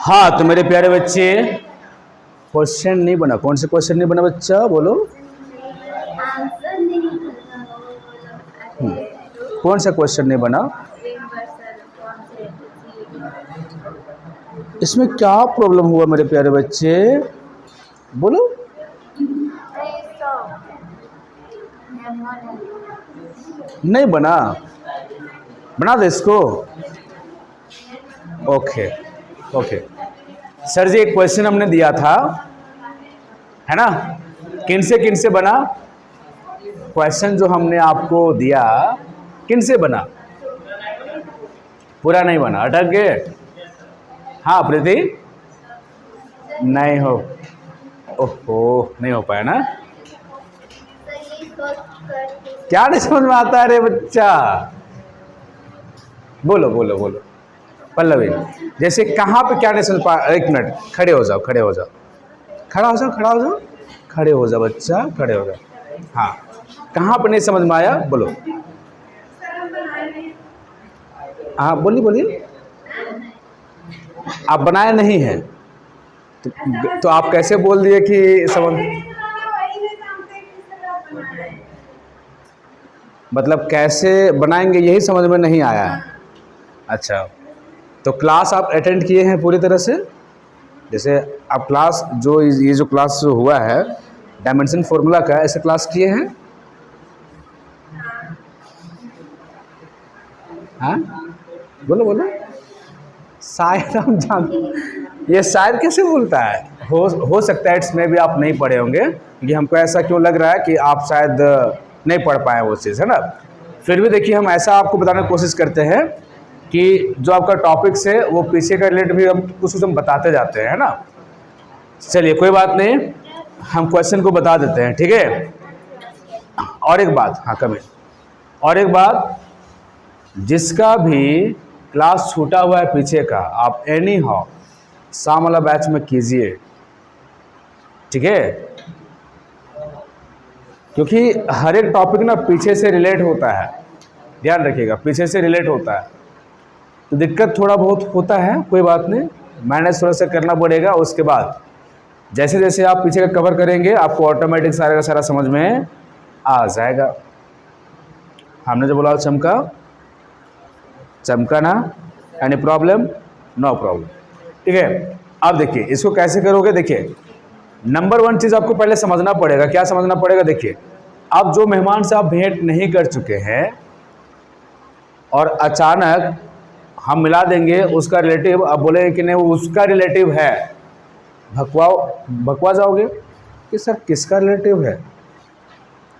हाँ तो मेरे प्यारे बच्चे, क्वेश्चन नहीं बना। कौन से क्वेश्चन नहीं बना बच्चा, बोलो। आंसर नहीं कौन सा क्वेश्चन नहीं बना? इसमें क्या प्रॉब्लम हुआ मेरे प्यारे बच्चे, बोलो। नहीं बना, बना दे इसको। ओके ओके सर जी, एक क्वेश्चन हमने दिया था, है ना? किन से बना? क्वेश्चन जो हमने आपको दिया किन से बना? पूरा नहीं बना, अटक गए। हाँ प्रीति, नहीं हो, ओहो नहीं हो पाया ना। क्या नहीं समझ में आता है रे बच्चा? बोलो बोलो बोलो पल्लवी, जैसे कहाँ पे क्या नहीं समझ पा? एक मिनट, खड़े हो जाओ, खड़े हो जाओ, खड़ा हो जाओ, खड़ा हो जाओ, खड़े हो जाओ बच्चा, खड़े हो जाओ। हाँ, कहाँ पे नहीं समझ में आया, बोलो। हाँ बोलिए बोलिए। आप बनाए नहीं हैं तो आप कैसे बोल दिए कि समझ, मतलब कैसे बनाएंगे यही समझ में नहीं आया है। अच्छा, तो क्लास आप अटेंड किए हैं पूरी तरह से? जैसे आप क्लास जो ये जो क्लास जो हुआ है डायमेंशन फॉर्मूला का, ऐसे क्लास किए हैं? हाँ बोलो बोलो। शायद हम जानते, ये शायद कैसे बोलता है? हो सकता है इसमें भी आप नहीं पढ़े होंगे, क्योंकि हमको ऐसा क्यों लग रहा है कि आप शायद नहीं पढ़ पाए वो चीज़, है ना? फिर भी देखिए, हम ऐसा आपको बताने की कोशिश करते हैं कि जो आपका टॉपिक्स है वो पीछे का रिलेटेड भी हम कुछ हम बताते जाते हैं, है ना? चलिए कोई बात नहीं, हम क्वेश्चन को बता देते हैं, ठीक है? और एक बात, हाँ कमेंट, और एक बात, जिसका भी क्लास छूटा हुआ है पीछे का, आप एनी हाउ शाम वाला बैच में कीजिए, ठीक है? क्योंकि हर एक टॉपिक ना पीछे से रिलेट होता है, ध्यान रखिएगा, पीछे से रिलेट होता है। तो दिक्कत थोड़ा बहुत होता है, कोई बात नहीं, मैनेज थोड़ा सा करना पड़ेगा। उसके बाद जैसे जैसे आप पीछे का कवर करेंगे, आपको ऑटोमेटिक सारा का सारा समझ में आ जाएगा। हमने जो बोला चमका, चमका ना, एनी प्रॉब्लम? नो प्रॉब्लम, ठीक है? अब देखिए इसको कैसे करोगे। देखिए, नंबर वन चीज़ आपको पहले समझना पड़ेगा। क्या समझना पड़ेगा? देखिए, आप जो मेहमान से आप भेंट नहीं कर चुके हैं और अचानक हम मिला देंगे उसका रिलेटिव, अब बोलेंगे कि नहीं वो उसका रिलेटिव है, भकवा जाओगे कि सर किसका रिलेटिव है,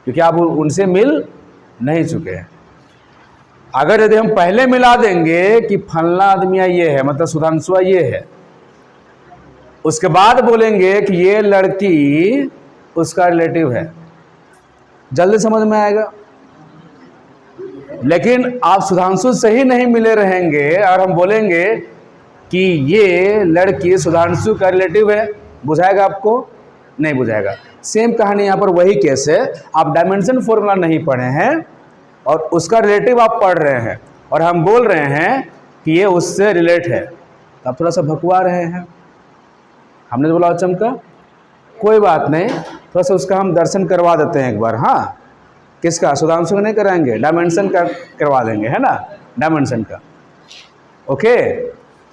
क्योंकि आप उनसे मिल नहीं चुके हैं। अगर यदि हम पहले मिला देंगे कि फलना आदमिया ये है, मतलब सुधांशुआ ये है, उसके बाद बोलेंगे कि ये लड़की उसका रिलेटिव है, जल्दी समझ में आएगा। लेकिन आप सुधांशु से ही नहीं मिले रहेंगे और हम बोलेंगे कि ये लड़की सुधांशु का रिलेटिव है, बुझाएगा आपको? नहीं बुझाएगा। सेम कहानी यहाँ पर वही केस है, आप डायमेंशन फॉर्मूला नहीं पढ़े हैं और उसका रिलेटिव आप पढ़ रहे हैं और हम बोल रहे हैं कि ये उससे रिलेट है, तो आप थोड़ा सा भकवा रहे हैं। हमने जो बोला चमका, कोई बात नहीं, थोड़ा सा उसका हम दर्शन करवा देते हैं एक बार। हाँ, किसका? सुधांशु का नहीं कराएंगे, डायमेंशन का करवा देंगे, है ना? डायमेंशन का। ओके,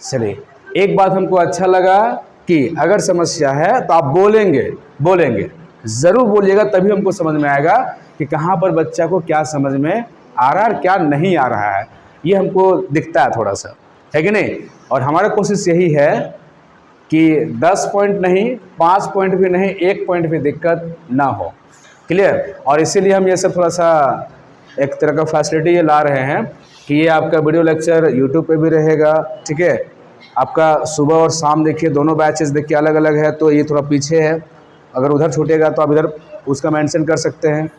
चलिए, एक बात हमको अच्छा लगा कि अगर समस्या है तो आप बोलेंगे ज़रूर बोलिएगा, तभी हमको समझ में आएगा कि कहाँ पर बच्चा को क्या समझ में आ रहा है और क्या नहीं आ रहा है। ये हमको दिखता है थोड़ा सा, है कि नहीं? और हमारा कोशिश यही है कि 10 पॉइंट नहीं, 5 पॉइंट भी नहीं, 1 पॉइंट भी दिक्कत ना हो। क्लियर? और इसीलिए हम ये सब थोड़ा सा एक तरह का फैसिलिटी ये ला रहे हैं कि ये आपका वीडियो लेक्चर यूट्यूब पे भी रहेगा, ठीक है? आपका सुबह और शाम देखिए, दोनों बैचेस देखिए अलग अलग है, तो ये थोड़ा पीछे है। अगर उधर छूटेगा तो आप इधर उसका मेंशन कर सकते हैं,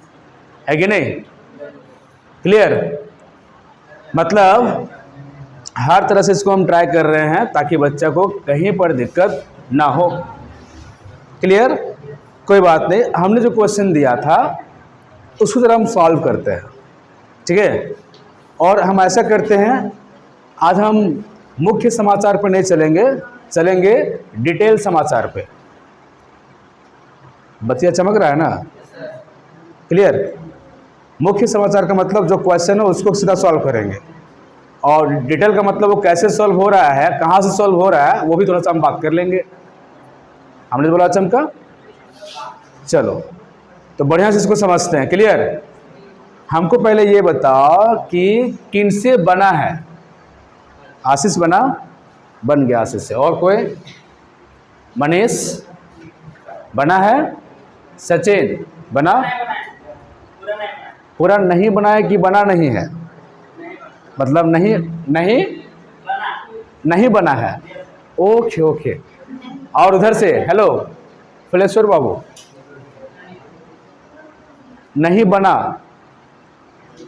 है कि नहीं? क्लियर? मतलब हर तरह से इसको हम ट्राई कर रहे हैं ताकि बच्चा को कहीं पर दिक्कत ना हो। क्लियर? कोई बात नहीं, हमने जो क्वेश्चन दिया था उसको जरा हम सॉल्व करते हैं, ठीक है? और हम ऐसा करते हैं, आज हम मुख्य समाचार पर नहीं चलेंगे, चलेंगे डिटेल समाचार पे। बतिया चमक रहा है ना? क्लियर? मुख्य समाचार का मतलब जो क्वेश्चन है उसको सीधा सॉल्व करेंगे, और डिटेल का मतलब वो कैसे सॉल्व हो रहा है, कहाँ से सॉल्व हो रहा है, वो भी थोड़ा सा हम बात कर लेंगे। हमने बोला चमका, चलो तो बढ़िया से इसको समझते हैं। क्लियर? हमको पहले ये बताओ कि किनसे बना है? आशीष बना, बन गया आशीष से। और कोई? मनीष बना है? सचिन बना? पूरा नहीं बना है कि बना नहीं है? मतलब नहीं नहीं नहीं बना है। Okay okay. और उधर से हेलो फुलेश्वर बाबू, नहीं बना,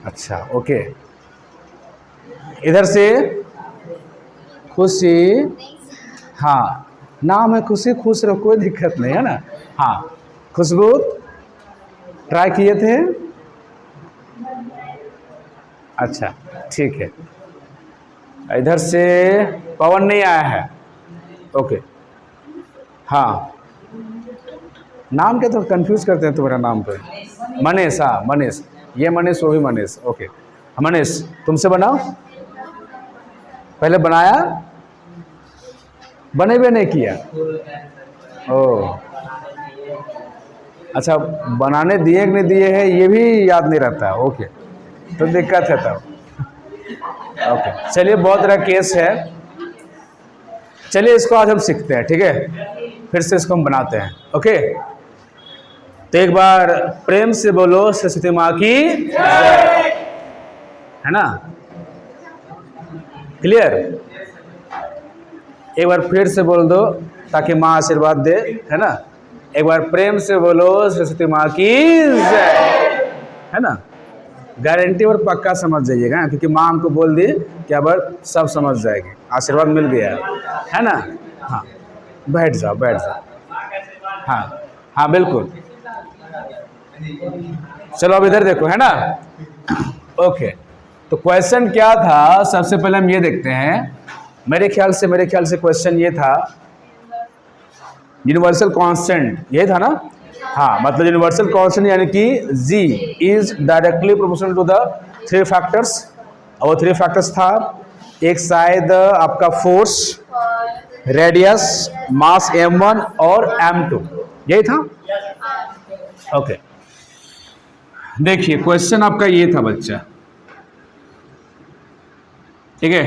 अच्छा ओके। इधर से खुशी, हाँ नाम है खुशी, खुश रहो, कोई दिक्कत नहीं है ना। हाँ खुशबू ट्राई किए थे, अच्छा ठीक है। इधर से पवन नहीं आया है, ओके। हाँ नाम क्या तो कंफ्यूज करते हैं तुम्हारा नाम पे। मनीष, हाँ मनीष, ये मनीष वो भी मनीष, ओके। मनीष तुमसे बनाओ, पहले बनाया, बने भी नहीं किया, ओ अच्छा बनाने दिए कि नहीं दिए हैं ये भी याद नहीं रहता, ओके तो दिक्कत है तब। ओके चलिए बहुत तरह केस है, चलिए इसको आज हम सीखते हैं, ठीक है? फिर से इसको हम बनाते हैं, ओके। तो एक बार प्रेम से बोलो सरस्वती माँ की, है ना? क्लियर? एक बार फिर से बोल दो ताकि माँ आशीर्वाद दे, है ना? एक बार प्रेम से बोलो सरस्वती माँ की जय, है ना? गारंटी और पक्का समझ जाइएगा, क्योंकि माँ हमको बोल दी कि अब सब समझ जाएगी, आशीर्वाद मिल गया है ना? हाँ बैठ जाओ बैठ जाओ, हाँ हाँ बिल्कुल। चलो अब इधर देखो, है ना? ओके तो क्वेश्चन क्या था, सबसे पहले हम ये देखते हैं। मेरे ख्याल से क्वेश्चन ये था, यूनिवर्सल कांस्टेंट, यही था ना? हाँ मतलब यूनिवर्सल कांस्टेंट यानी कि g is directly proportional to the 3 factors, और वो 3 फैक्टर्स था, एक शायद आपका फोर्स, रेडियस, मास m1 और m2, यही था। ओके देखिए क्वेश्चन आपका ये था बच्चा, ठीक है?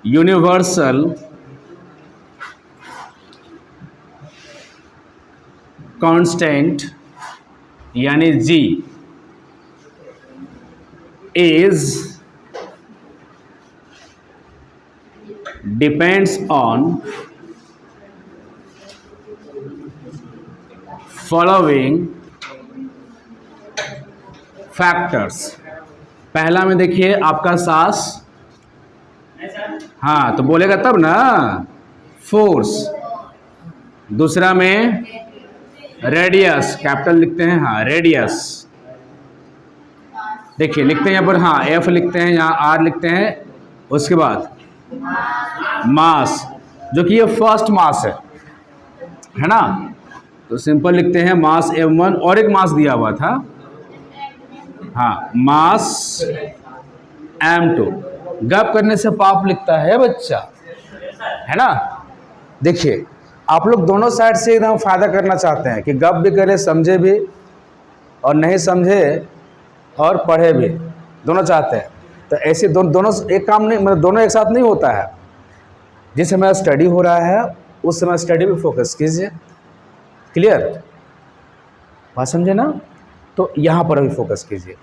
यूनिवर्सल कांस्टेंट यानी g is depends on following factors। पहला में देखिए आपका सांस, हाँ तो बोलेगा तब ना, फोर्स। दूसरा में रेडियस, कैपिटल लिखते हैं, हाँ रेडियस, देखिए लिखते हैं यहाँ पर, हाँ एफ लिखते हैं, यहाँ आर लिखते हैं। उसके बाद मास, जो कि ये फर्स्ट मास है ना? तो सिंपल लिखते हैं मास m1, और एक मास दिया हुआ था, हाँ मास m2। गप करने से पाप लिखता है बच्चा, है ना? देखिए आप लोग दोनों साइड से एकदम फायदा करना चाहते हैं कि गप भी करे, समझे भी, और नहीं समझे और पढ़े भी, दोनों चाहते हैं। तो ऐसे दोनों एक काम नहीं, मतलब दोनों एक साथ नहीं होता है। जिस समय स्टडी हो रहा है उस समय स्टडी पे फोकस कीजिए। क्लियर? बात समझे ना? तो यहाँ पर भी फोकस कीजिए।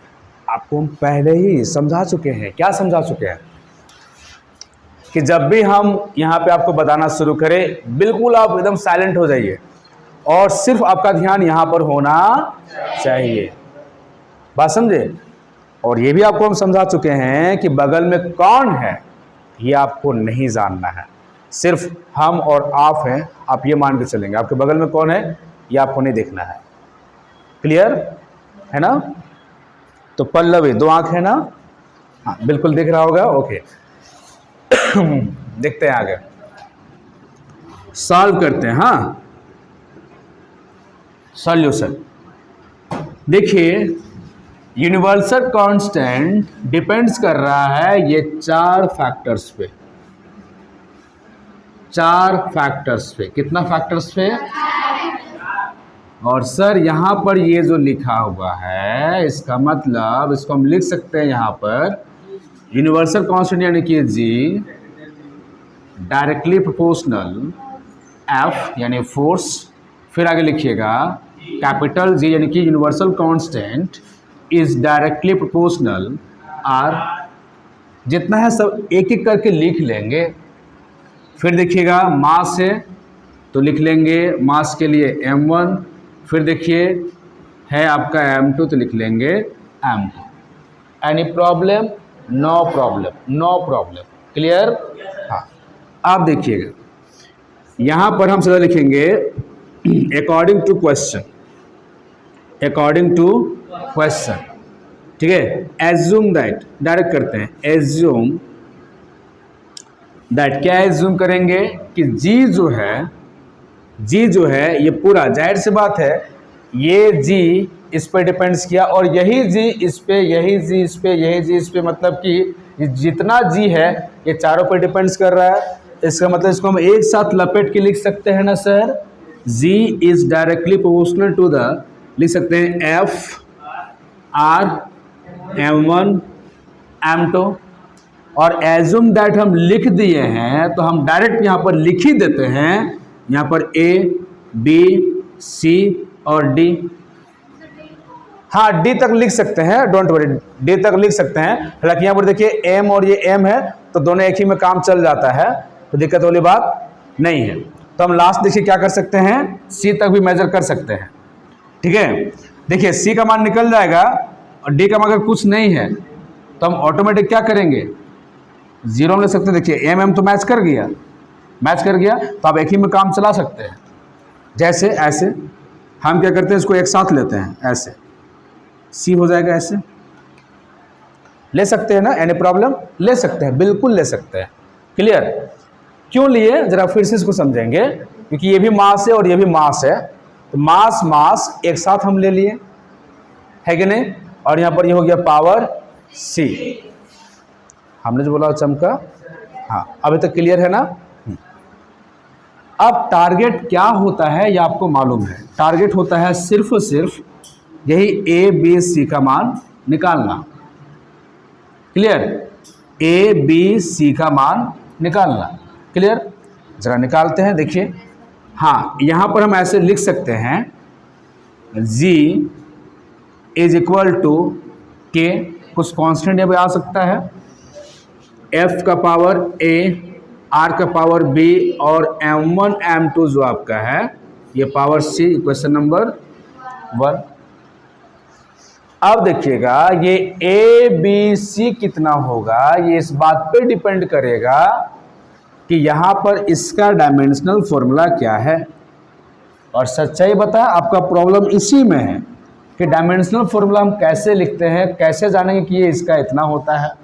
आपको हम पहले ही समझा चुके हैं, क्या समझा चुके हैं कि जब भी हम यहाँ पे आपको बताना शुरू करें, बिल्कुल आप एकदम साइलेंट हो जाइए और सिर्फ आपका ध्यान यहाँ पर होना चाहिए। बात समझे? और ये भी आपको हम समझा चुके हैं कि बगल में कौन है ये आपको नहीं जानना है, सिर्फ हम और आप हैं, आप ये मान के चलेंगे। आपके बगल में कौन है ये आपको नहीं देखना है। क्लियर है ना? तो पल्लवी, 2 आंख है ना? हाँ बिल्कुल दिख रहा होगा, ओके। देखते हैं आगे, सॉल्व करते हैं। हाँ, सॉल्यूशन देखिए, यूनिवर्सल कांस्टेंट डिपेंड्स कर रहा है ये 4 फैक्टर्स पे। 4 फैक्टर्स पे, कितना फैक्टर्स पे? और सर यहाँ पर ये जो लिखा हुआ है इसका मतलब इसको हम लिख सकते हैं यहाँ पर यूनिवर्सल कांस्टेंट यानी कि जी डायरेक्टली प्रोपोर्शनल एफ यानी फोर्स, फिर आगे लिखिएगा कैपिटल जी यानी कि universal constant is directly proportional R, जितना है सब एक एक करके लिख लेंगे। फिर देखिएगा मास है तो लिख लेंगे मास के लिए m1, फिर देखिए है आपका m2 तो लिख लेंगे m2। Any problem? No problem, no problem, clear? हाँ, आप देखिएगा यहाँ पर हम सीधा लिखेंगे according to question, according to question, ठीक है। एज्यूम दैट, डायरेक्ट करते हैं, एज्यूम दैट, क्या एज्यूम करेंगे कि जी जो है ये पूरा, जाहिर सी बात है ये जी इस पे डिपेंड्स किया और यही जी इस पे, यही जी इस पे, यही जी इस पे, मतलब कि जितना जी है ये चारों पे डिपेंड्स कर रहा है। इसका मतलब इसको हम एक साथ लपेट के लिख सकते हैं ना sir, G is directly proportional to the, लिख सकते हैं एफ आर m1 m2। और एज्यूम दैट हम लिख दिए हैं तो हम डायरेक्ट यहाँ पर लिख ही देते हैं, यहाँ पर ए बी सी और डी। हाँ, डी तक लिख सकते हैं, डोंट वरी, डी तक लिख सकते हैं। हालांकि यहाँ पर देखिए एम और ये एम है तो दोनों एक ही में काम चल जाता है, तो दिक्कत वाली बात नहीं है। तो हम लास्ट देखिए क्या कर सकते हैं, सी तक भी मेजर कर सकते हैं, ठीक है। देखिए सी का मान निकल जाएगा और डी का मान अगर कुछ नहीं है तो हम ऑटोमेटिक क्या करेंगे, 0 ले सकते हैं। देखिए एम तो मैच कर गया, तो आप एक ही में काम चला सकते हैं। जैसे ऐसे हम क्या करते हैं, इसको एक साथ लेते हैं, ऐसे सी हो जाएगा, ऐसे ले सकते हैं ना, एनी प्रॉब्लम? ले सकते हैं, बिल्कुल ले सकते हैं, क्लियर? क्यों लिए जरा फिर से इसको समझेंगे, क्योंकि ये भी मास है और ये भी मास है, तो मास एक साथ हम ले लिए, है कि नहीं? और यहाँ पर ये हो गया पावर सी, हमने जो बोला चमका। हाँ, अभी तक क्लियर है ना? अब टारगेट क्या होता है ये आपको मालूम है, टारगेट होता है सिर्फ और सिर्फ यही ए बी सी का मान निकालना, क्लियर? ए बी सी का मान निकालना, क्लियर? जरा निकालते हैं, देखिए। हाँ, यहाँ पर हम ऐसे लिख सकते हैं G इज इक्वल टू के, कुछ कांस्टेंट यहाँ पे आ सकता है, F का पावर A, R का पावर B और M1 M2 जो आपका है ये पावर C, क्वेश्चन नंबर 1। अब देखिएगा ये A B C कितना होगा, ये इस बात पे डिपेंड करेगा कि यहाँ पर इसका डायमेंशनल फॉर्मूला क्या है। और सच्चाई बता, आपका प्रॉब्लम इसी में है कि डायमेंशनल फॉर्मूला हम कैसे लिखते हैं, कैसे जानेंगे कि ये इसका इतना होता है,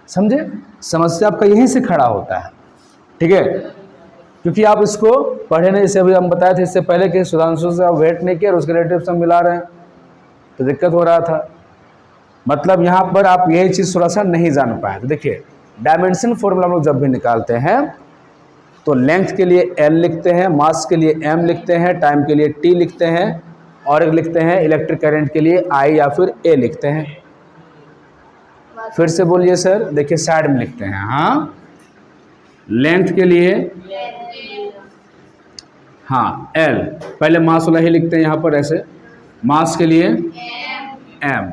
समझे? समस्या आपका यहीं से खड़ा होता है, ठीक है? क्योंकि आप इसको पढ़े नहीं, जैसे अभी हम बताए थे इससे पहले कि सुधांशु से आप वेट नहीं किया और उसके रिलेटिव से हम मिला रहे हैं तो दिक्कत हो रहा था। मतलब यहाँ पर आप यही चीज़ थोड़ा सा नहीं जान पाए। तो देखिए डायमेंशन फॉर्मूला हम लोग जब भी निकालते हैं तो लेंथ के लिए L लिखते हैं, मास के लिए M लिखते हैं, टाइम के लिए T लिखते हैं और एक लिखते हैं इलेक्ट्रिक करंट के लिए I या फिर A लिखते हैं। फिर से बोलिए सर, देखिए साइड में लिखते हैं। हाँ, लेंथ के लिए हाँ L, पहले मास वाला ही लिखते हैं यहाँ पर ऐसे, मास के लिए M,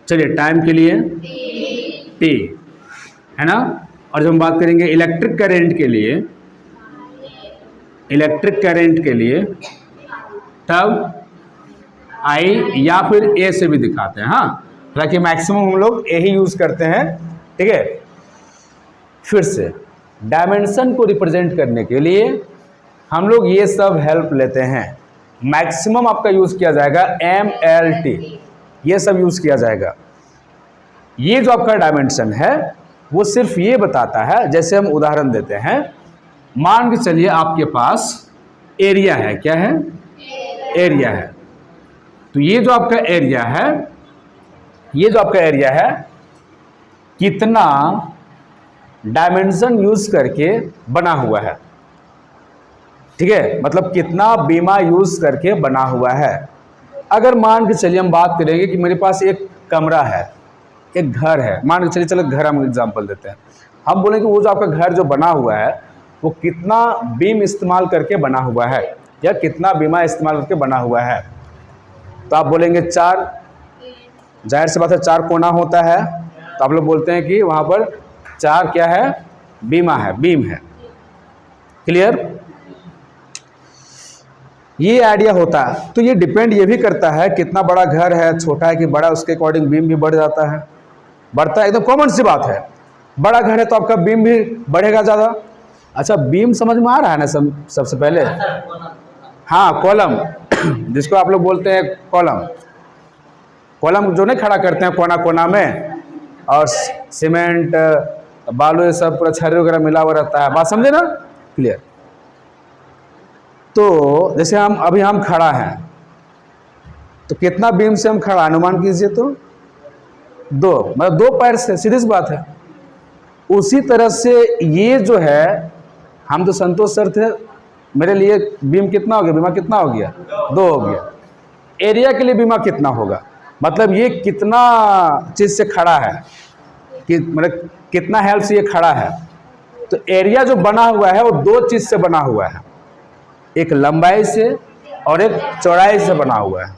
चलिए टाइम के लिए T, है ना? और जब हम बात करेंगे इलेक्ट्रिक करंट के लिए तब I या फिर A से भी दिखाते हैं। हाँ, हालांकि मैक्सिमम हम लोग A ही यूज़ करते हैं, ठीक है? फिर से डायमेंशन को रिप्रेजेंट करने के लिए हम लोग ये सब हेल्प लेते हैं। मैक्सिमम आपका यूज़ किया जाएगा MLT, ये सब यूज़ किया जाएगा। ये जो आपका डायमेंशन है वो सिर्फ ये बताता है, जैसे हम उदाहरण देते हैं, मान के चलिए आपके पास एरिया है, क्या है, एरिया है। तो ये जो आपका एरिया है, ये जो आपका एरिया है, कितना डायमेंशन यूज करके बना हुआ है, ठीक है, मतलब कितना बीमा यूज करके बना हुआ है। अगर मान के चलिए हम बात करेंगे कि मेरे पास एक कमरा है, एक घर है, मान के चलिए, चलो घर हम एग्जांपल देते हैं, हम बोलेंगे वो जो आपका घर जो बना हुआ है वो कितना बीम इस्तेमाल करके बना हुआ है, या कितना बीमा इस्तेमाल करके बना हुआ है। तो आप बोलेंगे 4, जाहिर सी बात है 4 कोना होता है, तो आप लोग बोलते हैं कि वहाँ पर 4 क्या है, बीमा है, बीम है। क्लियर, ये आइडिया होता है। तो ये डिपेंड ये भी करता है कितना बड़ा घर है, छोटा है कि बड़ा, उसके अकॉर्डिंग बीम भी बढ़ जाता है, बढ़ता है, एकदम कॉमन सी बात है। बड़ा घर है तो आपका बीम भी बढ़ेगा ज़्यादा। अच्छा, बीम समझ में आ रहा है ना सबसे पहले? हाँ, कॉलम जिसको आप लोग बोलते हैं कॉलम, कॉलम जो नहीं खड़ा करते हैं कोना कोना में, और सीमेंट बालू ये सब पूरा छर्री वगैरह मिला हुआ रहता है, बात समझे ना? क्लियर। तो जैसे हम खड़ा हैं, तो कितना बीम से हम खड़ा, अनुमान कीजिए तो 2, मतलब 2 पैर से, सीधी सी बात है। उसी तरह से ये जो है, हम तो संतोष सर थे, मेरे लिए बीम कितना हो गया, बीमा कितना हो गया, 2 हो गया। एरिया के लिए बीमा कितना होगा, मतलब ये कितना चीज़ से खड़ा है, कि मतलब कितना हेल्प से ये खड़ा है। तो एरिया जो बना हुआ है वो 2 चीज़ से बना हुआ है, एक लंबाई से और एक चौड़ाई से बना हुआ है।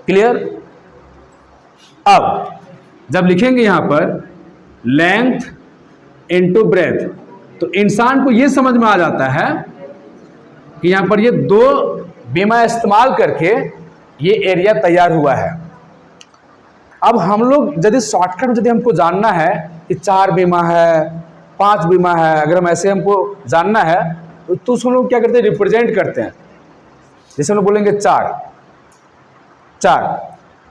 क्लियर। अब जब लिखेंगे यहाँ पर लेंथ इनटू ब्रेथ, तो इंसान को ये समझ में आ जाता है कि यहाँ पर ये 2 बीमा इस्तेमाल करके ये एरिया तैयार हुआ है। अब हम लोग यदि शॉर्टकट में यदि हमको जानना है कि 4 बीमा है, 5 बीमा है, अगर हम ऐसे हमको जानना है तो उसको लोग क्या करते हैं, रिप्रेजेंट करते हैं। जैसे हम लोग बोलेंगे 4,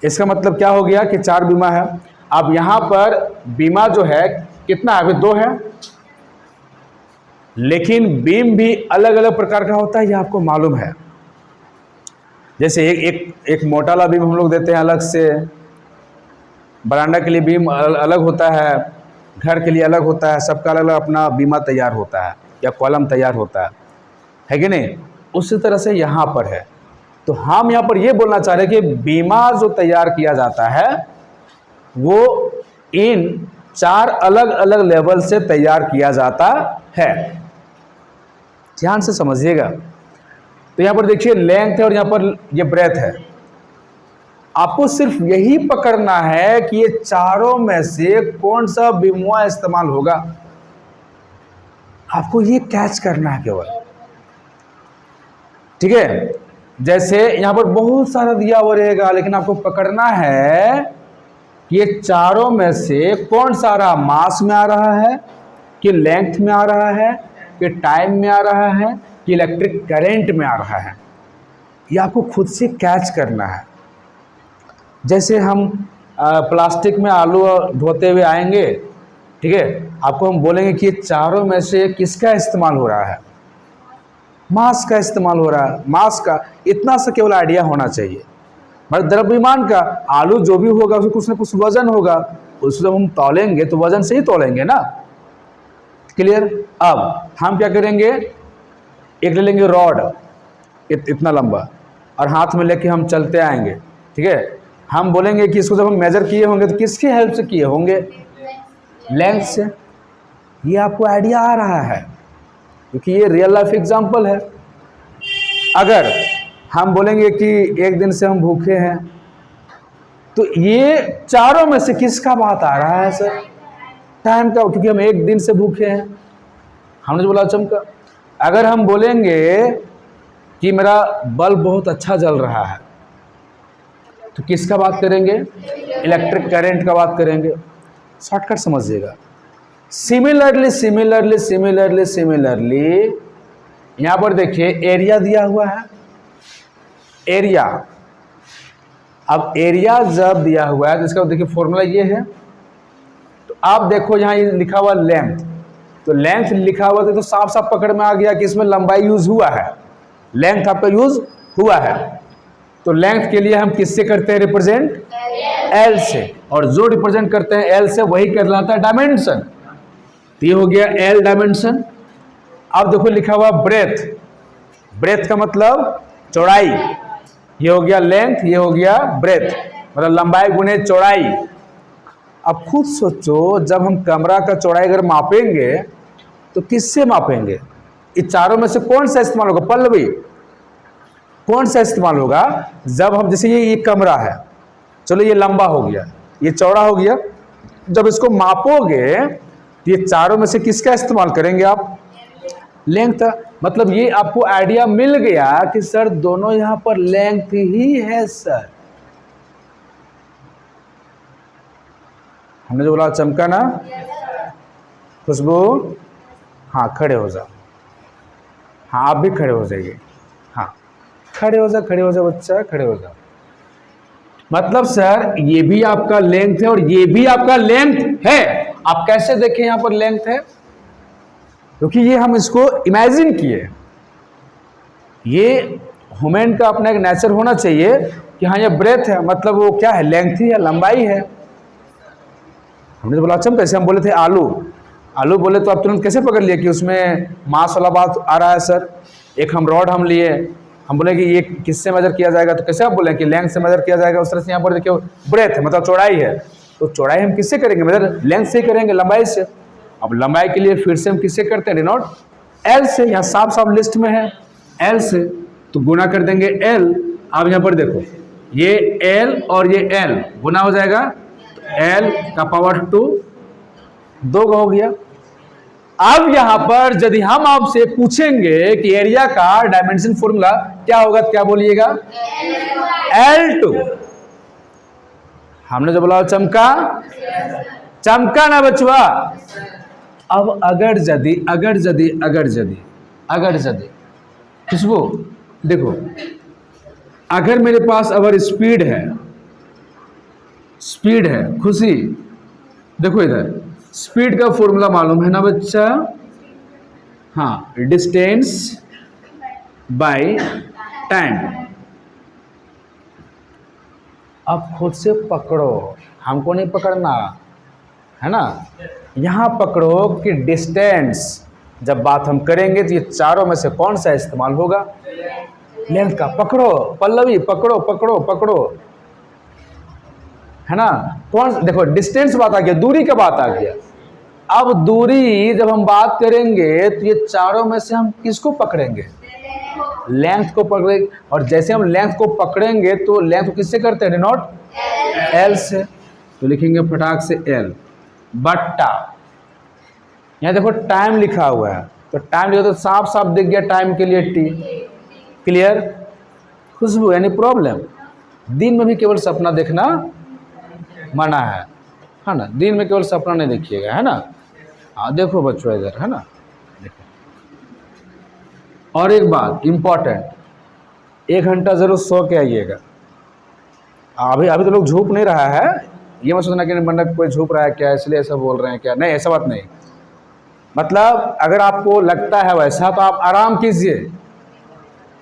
इसका मतलब क्या हो गया कि 4 बीमा है। अब यहाँ पर बीमा जो है कितना है, अभी 2 है, लेकिन बीम भी अलग अलग प्रकार का होता है, ये आपको मालूम है। जैसे एक मोटा वाला बीम हम लोग देते हैं अलग से, बरामदा के लिए बीम अलग होता है, घर के लिए अलग होता है, सबका अलग अलग अपना बीमा तैयार होता है या कॉलम तैयार होता है कि नहीं? उसी तरह से यहाँ पर है। तो हम यहाँ पर ये बोलना चाह रहे हैं कि बीमा जो तैयार किया जाता है वो इन 4 अलग अलग लेवल से तैयार किया जाता है। ध्यान से समझिएगा। तो यहाँ पर देखिए लेंथ है और यहाँ पर ये ब्रेथ है। आपको सिर्फ यही पकड़ना है कि ये चारों में से कौन सा बीमा इस्तेमाल होगा, आपको ये कैच करना है केवल, ठीक है। जैसे यहाँ पर बहुत सारा दिया हुआ रहेगा, लेकिन आपको पकड़ना है कि ये चारों में से कौन सा रहा, मास में आ रहा है कि लेंथ में आ रहा है कि टाइम में आ रहा है कि इलेक्ट्रिक करंट में आ रहा है। ये आपको खुद से कैच करना है। जैसे हम प्लास्टिक में आलू धोते हुए आएंगे, ठीक है, आपको हम बोलेंगे कि ये चारों में से किसका इस्तेमाल हो रहा है, मास का इस्तेमाल हो रहा है, मास का, इतना सा केवल आइडिया होना चाहिए। मतलब द्रव्यमान का, आलू जो भी होगा उसमें कुछ ना कुछ वजन होगा, उसको जब हम तौलेंगे तो वजन से ही तौलेंगे ना। क्लियर। अब हम क्या करेंगे, एक ले लेंगे रॉड इतना लंबा और हाथ में लेके हम चलते आएंगे, ठीक है। हम बोलेंगे कि इसको जब हम मेजर किए होंगे तो किसकी हेल्प से किए होंगे, लेंथ से। ये आपको आइडिया आ रहा है क्योंकि ये रियल लाइफ एग्जांपल है। अगर हम बोलेंगे कि एक दिन से हम भूखे हैं, तो ये चारों में से किसका बात आ रहा है सर, टाइम का, क्योंकि हम एक दिन से भूखे हैं, हमने बोला चमका। अगर हम बोलेंगे कि मेरा बल्ब बहुत अच्छा जल रहा है, तो किसका बात करेंगे, इलेक्ट्रिक करंट का बात करेंगे। शॉर्टकट समझिएगा। सिमिलरली सिमिलरली सिमिलरली सिमिलरली यहाँ पर देखिए एरिया दिया हुआ है, एरिया। अब एरिया जब दिया हुआ है तो इसका देखिए फॉर्मूला ये है, तो आप देखो यहाँ ये लिखा हुआ लेंथ, तो लेंथ लिखा हुआ तो साफ साफ पकड़ में आ गया कि इसमें लंबाई यूज हुआ है, लेंथ आपका यूज हुआ है। तो लेंथ के लिए हम किससे करते हैं रिप्रेजेंट? एल से, और जो रिप्रेजेंट करते हैं एल से वही कहलाता है डायमेंशन। तो ये हो गया एल डायमेंशन। अब देखो लिखा हुआ ब्रेथ, ब्रेथ का मतलब चौड़ाई, ये हो गया लेंथ, ये हो गया ब्रेथ, मतलब लंबाई गुने चौड़ाई। अब खुद सोचो, जब हम कमरा का चौड़ाई अगर मापेंगे तो किससे मापेंगे? इस चारों में से कौन सा इस्तेमाल होगा? पल्लवी, कौन सा इस्तेमाल होगा? जब हम जैसे ये कमरा है, चलो ये लंबा हो गया, ये चौड़ा हो गया, जब इसको मापोगे तो ये चारों में से किसका इस्तेमाल करेंगे आप? लेंथ। मतलब ये आपको आइडिया मिल गया कि सर दोनों यहां पर लेंथ ही है सर। हमने जो बोला चमका ना, खुशबू, हाँ खड़े हो जाओ, हाँ आप भी खड़े हो जाइए, हाँ खड़े हो जाओ, खड़े हो जाओ बच्चा, खड़े हो जाओ। मतलब सर ये भी आपका लेंथ है और ये भी आपका लेंथ है। आप कैसे देखें यहां पर लेंथ है? क्योंकि ये हम इसको इमेजिन किए, ये ह्यूमन का अपना एक नेचर होना चाहिए कि हाँ ये ब्रेथ है, मतलब वो क्या है? लेंथ ही है, लंबाई है। हमने तो बोला अच्छा कैसे, हम बोले थे आलू, आलू बोले तो आप तुरंत कैसे पकड़ लिए कि उसमें मास वाला बात आ रहा है सर? एक हम रॉड हम लिए, हम बोले कि ये किससे मेजर किया जाएगा, तो कैसे आप बोले कि लेंथ से मेजर किया जाएगा? उस तरह से यहाँ पर देखिए ब्रेथ है मतलब चौड़ाई है, तो चौड़ाई हम किससे करेंगे? मेजर लेंथ से करेंगे, लंबाई से। अब लंबाई के लिए फिर से हम किससे करते हैं? डिनोट एल से, यहाँ साफ साफ लिस्ट में है एल से, तो गुना कर देंगे एल। अब यहाँ पर देखो ये एल और ये एल गुना हो जाएगा, तो एल का पावर 2 2 हो गया। अब यहां पर यदि हम आपसे पूछेंगे कि एरिया का डायमेंशन फॉर्मूला क्या होगा, क्या बोलिएगा? L2। हमने जो बोला चमका, चमका ना बचवा। अब अगर यदि खुशबू देखो, अगर मेरे पास अगर स्पीड है खुशी, देखो इधर स्पीड का फॉर्मूला मालूम है ना बच्चा? हाँ, डिस्टेंस बाय टाइम। अब खुद से पकड़ो, हमको नहीं पकड़ना है ना, यहां पकड़ो कि डिस्टेंस जब बात हम करेंगे तो ये चारों में से कौन सा इस्तेमाल होगा? लेंथ का। पकड़ो पल्लवी, पकड़ो पकड़ो पकड़ो, है ना? कौन? देखो डिस्टेंस बात आ गया, दूरी का बात आ गया। अब दूरी जब हम बात करेंगे तो ये चारों में से हम किसको पकड़ेंगे? लेंथ को पकड़ेंगे। और जैसे हम लेंथ को पकड़ेंगे तो लेंथ को किससे करते हैं? डिनोट एल से। तो लिखेंगे फटाक से एल बट्टा, यहाँ देखो टाइम लिखा हुआ है, तो टाइम लिखा तो साफ साफ दिख गया टाइम के लिए टी। क्लियर खुशबू? यानी प्रॉब्लम, दिन में भी केवल सपना देखना मना है ना? दिन में केवल सपना नहीं देखिएगा, है ना? हाँ देखो बच्चों इधर, है ना? देखो और एक बात इम्पॉर्टेंट, 1 घंटा जरूर सो के आइएगा। अभी तो लोग झूप नहीं रहा है, ये मत सोचना कि मतलब कोई झूप रहा है क्या इसलिए ऐसा बोल रहे हैं क्या, नहीं ऐसा बात नहीं। मतलब अगर आपको लगता है वैसा तो आप आराम कीजिए,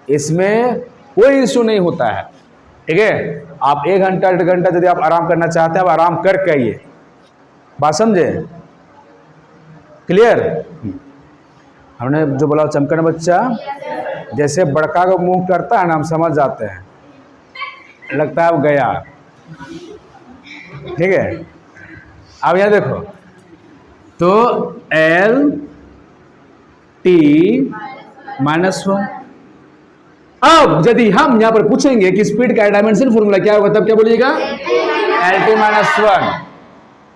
इसमें कोई इशू नहीं होता है, ठीक है? आप 1 घंटा 1.5 घंटा यदि आप आराम करना चाहते हैं, आप आराम करके आइए, बात समझे? क्लियर? हमने जो बोला चमकन बच्चा, जैसे बड़का का मुंह करता है ना, हम समझ जाते हैं, लगता है अब गया, ठीक है? अब यहाँ देखो, तो एल टी -1। अब यदि हम यहाँ पर पूछेंगे कि स्पीड का डायमेंशन फॉर्मूला क्या होगा, तब क्या बोलिएगा? L2 -1।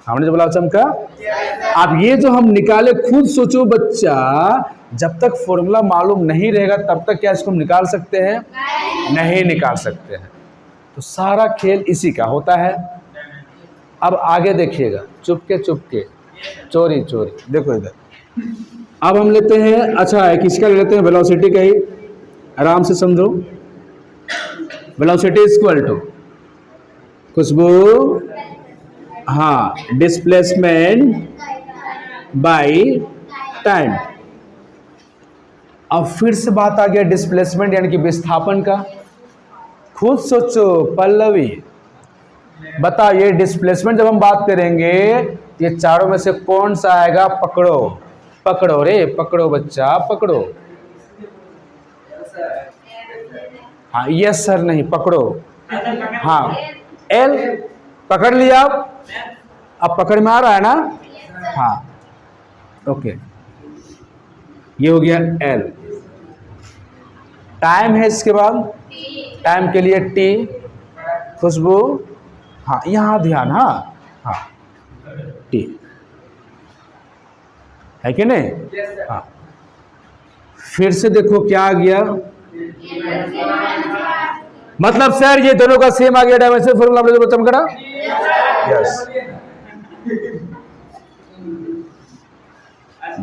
हमने जो बोला चमका, अब ये जो हम निकाले खुद सोचो बच्चा, जब तक फॉर्मूला मालूम नहीं रहेगा तब तक क्या इसको हम निकाल सकते हैं? नहीं निकाल सकते हैं। तो सारा खेल इसी का होता है। अब आगे देखिएगा, चुपके चुपके, चोरी चोरी, देखो इधर। अब हम लेते हैं, अच्छा है किसका लेते हैं? वेलोसिटी का ही, आराम से समझो। वेलोसिटी इक्वल टू खुशबू हाँ, डिस्प्लेसमेंट बाय टाइम। अब फिर से बात आ गया डिस्प्लेसमेंट यानी कि विस्थापन का। खुद सोचो पल्लवी, बताओ ये डिस्प्लेसमेंट जब हम बात करेंगे ये चारों में से कौन सा आएगा? पकड़ो पकड़ो रे, पकड़ो बच्चा पकड़ो। हाँ यस सर नहीं, पकड़ो। हाँ एल, पकड़ लिया आप? अब पकड़ में आ रहा है ना? हाँ ओके, ये हो गया एल। टाइम है इसके बाद, टाइम के लिए टी। खुशबू, हाँ यहाँ ध्यान, हाँ हाँ टी है कि नहीं? हाँ फिर से देखो क्या आ गया, मतलब सर ये दोनों का सेम आ गया डायमेंशन फॉर्मूला आपने जो चमकड़ा। यस,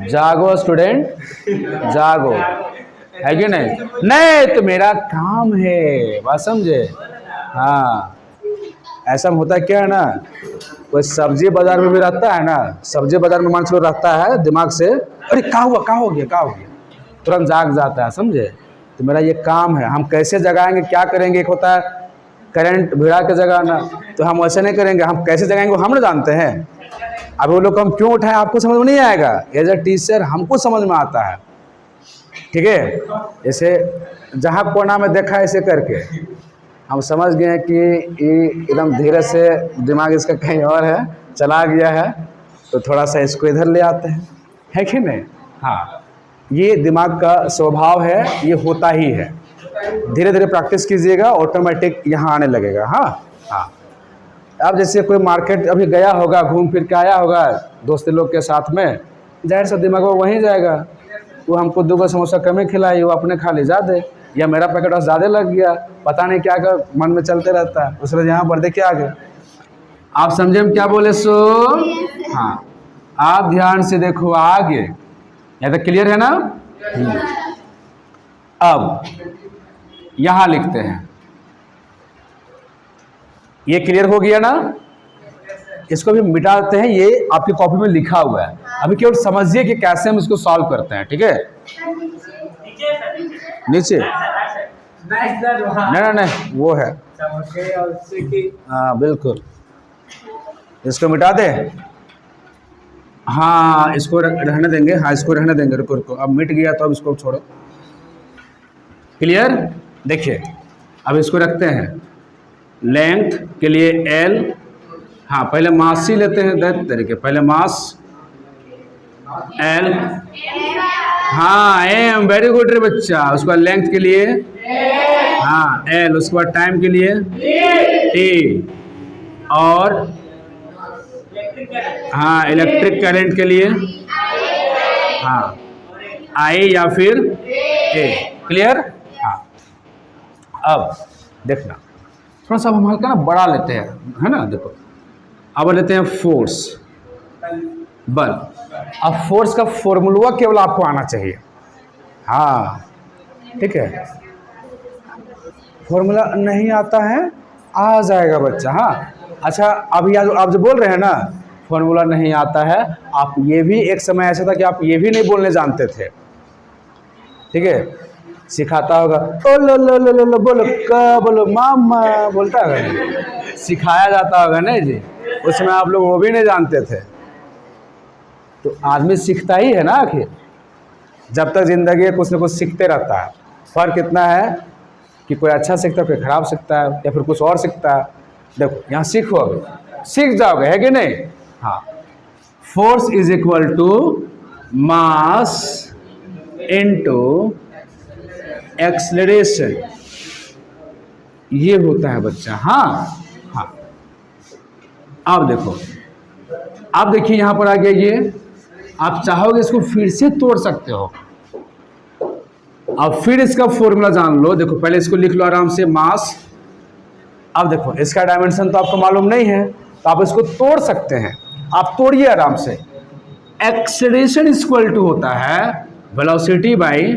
जागो स्टूडेंट जागो, है कि नहीं? नहीं तो मेरा काम है, बात समझे? हाँ ऐसा होता है क्या है ना, कोई सब्जी बाजार में भी रहता है ना, सब्जी बाजार में मान चलो रहता है, दिमाग से अरे क्या हुआ क्या हो गया क्या हो गया, तुरंत जाग जाता है, समझे? तो मेरा ये काम है, हम कैसे जगाएंगे क्या करेंगे। एक होता है करंट भिड़ा के जगाना, तो हम वैसे नहीं करेंगे, हम कैसे जगाएंगे वो हम ना जानते हैं। अब वो लोग हम क्यों उठाएं आपको समझ में नहीं आएगा, एज अ टीचर हमको समझ में आता है, ठीक है? जैसे जहाँ कोना में देखा ऐसे करके हम समझ गए कि ये एकदम धीरे से दिमाग इसका कहीं और है, चला गया है, तो थोड़ा सा इसको इधर ले आते हैं, है कि नहीं? हाँ ये दिमाग का स्वभाव है, ये होता ही है। धीरे धीरे प्रैक्टिस कीजिएगा, ऑटोमेटिक यहाँ आने लगेगा। हाँ हाँ, अब जैसे कोई मार्केट अभी गया होगा, घूम फिर के आया होगा दोस्त लोग के साथ में, जाहिर सा दिमाग वो वहीं जाएगा, वो हमको 2 समोसा कम खिलाई, वो अपने खा ले ज़्यादा, या मेरा पैकेट और ज़्यादा लग गया, पता नहीं क्या कर मन में चलते रहता है, उसमें यहाँ पर देखिए आगे। आप समझे हम क्या बोले? सो हाँ आप ध्यान से देखो आगे, यहाँ तक क्लियर है ना? अब यहाँ लिखते हैं, ये क्लियर हो गया ना? इसको भी मिटा देते हैं, ये आपकी कॉपी में लिखा हुआ है, अभी केवल समझिए कि कैसे हम इसको सॉल्व करते हैं, ठीक है? नीचे नहीं नहीं वो है, हाँ बिल्कुल, इसको मिटा दे। हाँ इसको रहने देंगे, हाँ इसको रहने देंगे, रुको रुको, अब मिट गया तो अब इसको छोड़ो। क्लियर? देखिए अब इसको रखते हैं, लेंथ के लिए एल, हाँ पहले मास ही लेते हैं तरीके, पहले मास एल, हाँ एम, वेरी गुड रे बच्चा, उसके बाद लेंथ के लिए हाँ एल, उसके बाद टाइम के लिए टी, और हाँ इलेक्ट्रिक करंट के लिए हाँ आई या फिर ए। क्लियर? हाँ अब देखना थोड़ा सा हम हल्का ना बड़ा लेते हैं, है ना? देखो अब लेते हैं फोर्स, बल। अब फोर्स का फॉर्मूला केवल आपको आना चाहिए, हाँ ठीक है? फॉर्मूला नहीं आता है, आ जाएगा बच्चा। हाँ अच्छा, अभी आप जो बोल रहे हैं ना फॉर्मूला नहीं आता है, आप ये भी एक समय ऐसा था कि आप ये भी नहीं बोलने जानते थे, ठीक है? सिखाता होगा ओ लो लो लो लो लो बोलो का बोलो मामा बोलता होगा, सिखाया जाता होगा नहीं जी, उसमें आप लोग वो भी नहीं जानते थे। तो आदमी सीखता ही है ना, आखिर जब तक जिंदगी है कुछ ना कुछ सीखते रहता है। फर्क इतना है कि कोई अच्छा सीखता है, कोई खराब सीखता है, या फिर कुछ और सीखता है। देखो यहाँ सीखोगे, सीख जाओगे, है कि नहीं? हाँ, force is equal to mass into acceleration, ये होता है बच्चा। हाँ हाँ, अब देखो, अब देखिए यहाँ पर आ गया ये, आप चाहोगे इसको फिर से तोड़ सकते हो। अब फिर इसका फॉर्मूला जान लो, देखो पहले इसको लिख लो आराम से, मास। अब देखो इसका डायमेंशन तो आपको मालूम नहीं है, तो आप इसको तोड़ सकते हैं, आप तोड़िए आराम से। एक्सेलरेशन इक्वल टू होता है वेलोसिटी बाई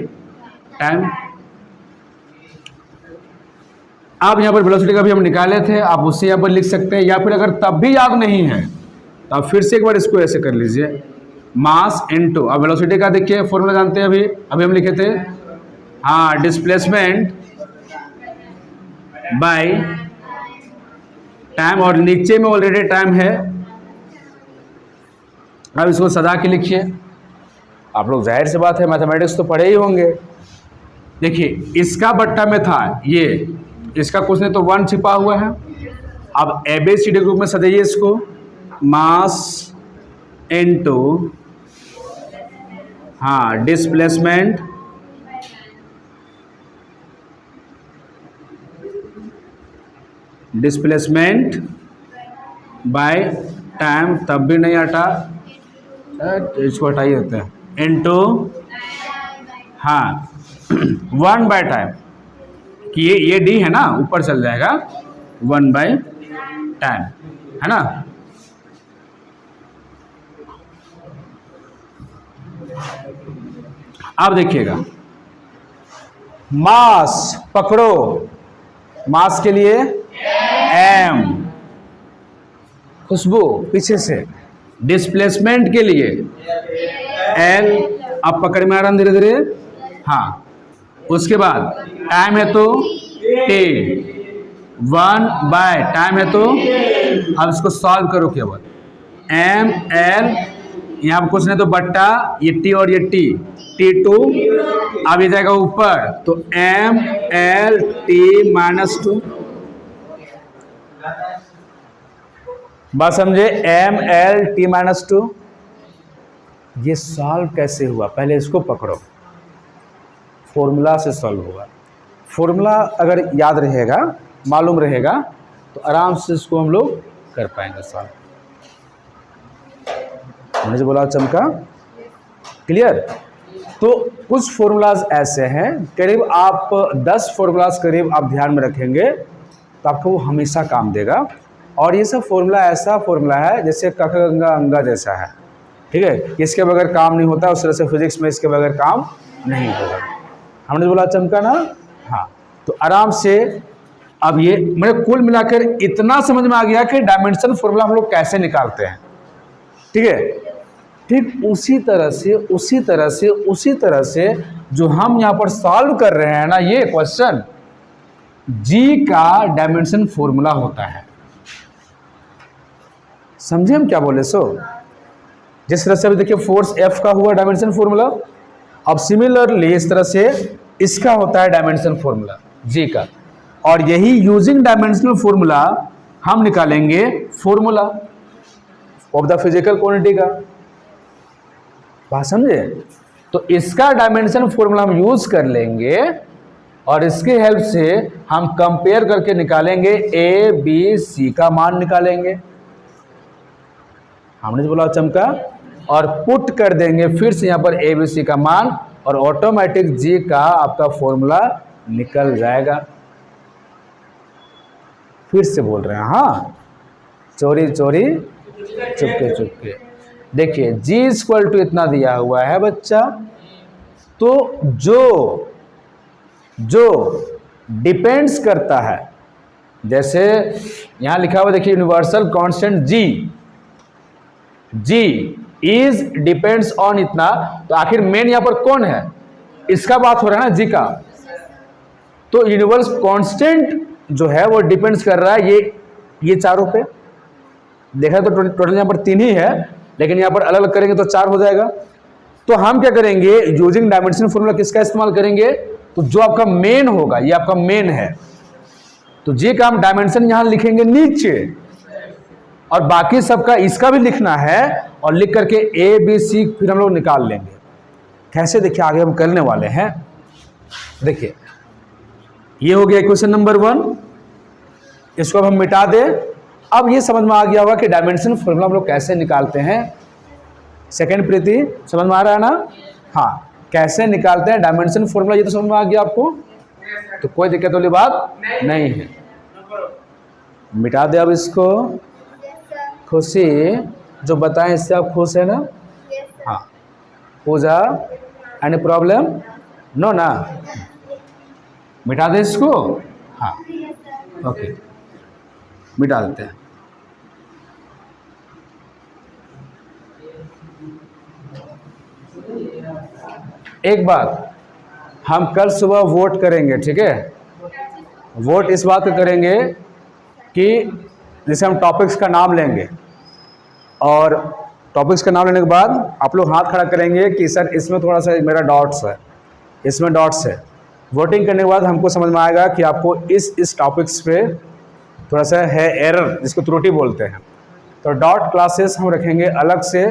टाइम। अब यहाँ पर वेलोसिटी का भी हम निकाले थे, आप उससे यहाँ पर लिख सकते हैं, या फिर अगर तब भी याद नहीं है तो आप फिर से एक बार इसको ऐसे कर लीजिए, मास इनटू, अब वेलोसिटी का देखिए फॉर्मूला जानते हैं, अभी हम लिखे थे, हाँ, डिस्प्लेसमेंट बाय टाइम, और नीचे में ऑलरेडी टाइम है। अब इसको सजा के लिखिए, आप लोग जाहिर सी बात है मैथमेटिक्स तो पढ़े ही होंगे। देखिए इसका बट्टा में था ये, इसका कुछ नहीं तो 1 छिपा हुआ है। अब ABCD ग्रुप में सजाइए इसको, मास इनटू, हाँ, डिस्प्लेसमेंट बाय टाइम, तब भी नहीं हटा, इसको हटाइए होता है, इनटू, हाँ, 1 बाय टाइम, कि ये डी है ना, ऊपर चल जाएगा, 1 बाय टाइम, है ना। अब देखिएगा, मास पकड़ो, मास के लिए m, खुशबू पीछे से, डिस्प्लेसमेंट के लिए l, अब पकड़ में आ रहा धीरे धीरे, हाँ, उसके बाद टाइम है तो t, 1 बाय टाइम है तो, अब इसको सॉल्व करो केवल, m l, यहाँ पर कुछ नहीं तो बट्टा, ये t और ये t, t2, अब ये जाएगा ऊपर तो m l t -2, बात समझे, m l t -2। ये सॉल्व कैसे हुआ, पहले इसको पकड़ो, फॉर्मूला से सॉल्व हुआ। फॉर्मूला अगर याद रहेगा, मालूम रहेगा, तो आराम से इसको हम लोग कर पाएंगे सॉल्व। हमने जो बोला चमका, क्लियर। तो कुछ फॉर्मूलाज ऐसे हैं, करीब आप 10 फॉर्मूलाज करीब आप ध्यान में रखेंगे तो आपको वो हमेशा काम देगा। और ये सब फॉर्मूला ऐसा फॉर्मूला है जैसे कख गंगा अंगा जैसा है, ठीक है, इसके बगैर काम नहीं होता, उस तरह से फिजिक्स में इसके बगैर काम नहीं होगा। हमने बोला चमका ना, हाँ, तो आराम से अब ये मेरे कुल मिलाकर इतना समझ में आ गया कि डायमेंशन फॉर्मूला हम लोग कैसे निकालते हैं, ठीक है। ठीक उसी तरह से जो हम यहाँ पर सॉल्व कर रहे हैं ना ये क्वेश्चन, जी का डायमेंशन फॉर्मूला होता है। समझे हम क्या बोले सो? जिस तरह से अभी देखिए फोर्स F का हुआ डायमेंशन फॉर्मूला, अब सिमिलरली इस तरह से इसका होता है डायमेंशन फॉर्मूला जी का, और यही यूजिंग डायमेंशनल फॉर्मूला हम निकालेंगे formula of the physical quantity का। बात समझे? तो इसका डायमेंशन फॉर्मूला हम यूज कर लेंगे और इसके हेल्प से हम कंपेयर करके निकालेंगे ए बी सी का मान निकालेंगे। हमने जो बोला चमका, और पुट कर देंगे फिर से यहाँ पर ए बी सी का मान, और ऑटोमेटिक जी का आपका फॉर्मूला निकल जाएगा। फिर से बोल रहे हैं, हाँ, चोरी चोरी चुपके चुपके। देखिए जी इक्वल टू इतना दिया हुआ है बच्चा, तो जो डिपेंड्स करता है, जैसे यहां लिखा हुआ देखिए universal constant ji is depends on इतना, तो आखिर मेन यहां पर कौन है, इसका बात हो रहा है ना जी का। तो यूनिवर्सल कांस्टेंट जो है वो डिपेंड्स कर रहा है ये चारों पे। देखा तो टोटल यहां पर 3 ही है, लेकिन यहां पर अलग अलग करेंगे तो 4 हो जाएगा। तो हम क्या करेंगे, यूजिंग डायमेंशन फॉर्मूला किसका इस्तेमाल करेंगे, तो जो आपका मेन होगा, ये आपका मेन है, तो जी का हम डायमेंशन यहां लिखेंगे नीचे, और बाकी सबका इसका भी लिखना है, और लिख करके ए बी सी फिर हम लोग निकाल लेंगे। कैसे, देखिए आगे हम करने वाले हैं। देखिए ये हो गया क्वेश्चन नंबर 1, इसको अब हम मिटा दें। अब ये समझ में आ गया होगा कि डायमेंशन फॉर्मूला हम लोग कैसे निकालते हैं। सेकंड प्रीति, समझ में आ रहा है ना? हाँ, कैसे निकालते हैं डायमेंशन फॉर्मूला, ये तो समझ में आ गया आपको, तो कोई दिक्कत वाली बात नहीं है। मिटा दे अब इसको। खुशी, जो बताएं इससे आप खुश है ना? हाँ। पूजा, एनी प्रॉब्लम? नो ना? मिटा दे इसको। हाँ, ओके, मिटा देते हैं। एक बात, हम कल सुबह वोट करेंगे, ठीक है? वोट इस बात पे करेंगे कि जैसे हम टॉपिक्स का नाम लेंगे और टॉपिक्स का नाम लेने के बाद आप लोग हाथ खड़ा करेंगे कि सर इसमें थोड़ा सा मेरा डॉट्स है, इसमें डॉट्स है। वोटिंग करने के बाद हमको समझ में आएगा कि आपको इस टॉपिक्स पे थोड़ा सा है एरर, जिसको त्रुटि बोलते हैं। तो डॉट क्लासेस हम रखेंगे अलग से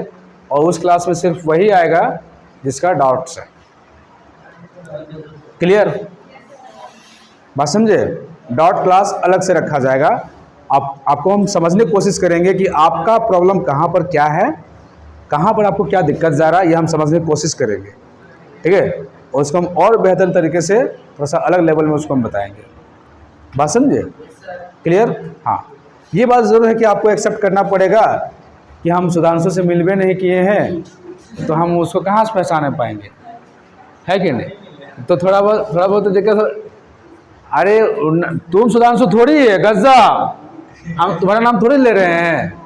और उस क्लास में सिर्फ वही आएगा जिसका डॉट्स है। क्लियर? बात समझे? डॉट क्लास अलग से रखा जाएगा। आपको हम समझने की कोशिश करेंगे कि आपका प्रॉब्लम कहाँ पर क्या है, कहाँ पर आपको क्या दिक्कत जा रहा है, ये हम समझने की कोशिश करेंगे, ठीक है? और उसको हम और बेहतर तरीके से थोड़ा सा अलग लेवल में उसको हम बताएंगे। बात समझे? क्लियर? हाँ, ये बात ज़रूर है कि आपको एक्सेप्ट करना पड़ेगा कि हम सुधांशु से मिलवे नहीं किए हैं तो हम उसको कहाँ से पहचान पाएंगे, है कि नहीं? तो थोड़ा बहुत तो दिक्कत। अरे तुम सुधांशु थोड़ी है गज्जा, हम तुम्हारा नाम थोड़ी ले रहे हैं।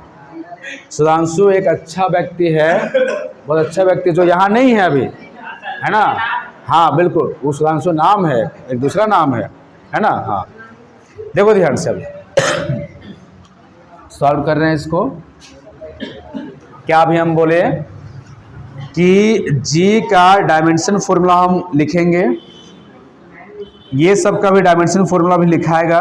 सुधांशु एक अच्छा व्यक्ति है, बहुत अच्छा व्यक्ति जो यहाँ नहीं है अभी, है ना? हाँ बिल्कुल, वो सुधांशु नाम है, एक दूसरा नाम है ना? हाँ, देखो ध्यान से अभी सॉल्व कर रहे हैं इसको। क्या अभी हम बोले कि जी का डायमेंशन फॉर्मूला हम लिखेंगे, ये सब का भी डायमेंशन फॉर्मूला भी लिखाएगा,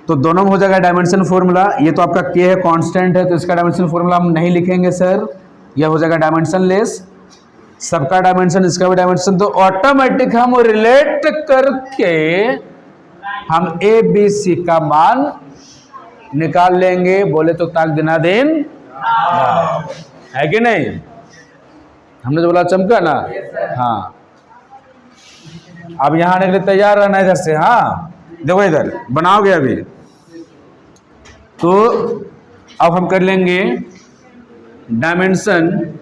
तो दोनों में हो जाएगा डायमेंशन फॉर्मूला। ये तो आपका के है, कांस्टेंट है, तो इसका डायमेंशन फॉर्मूला हम नहीं लिखेंगे सर, यह हो जाएगा डायमेंशन लेस। सबका डायमेंशन, इसका भी डायमेंशन, तो ऑटोमेटिक हम रिलेट करके हम ए बी सी का मान निकाल लेंगे। बोले तो ताक दिना दिन, है कि नहीं? हमने जो बोला चमका ना। हाँ, अब यहाँ आने के लिए तैयार रहना इधर से। हाँ देखो इधर बनाओगे अभी, तो अब हम कर लेंगे डायमेंशन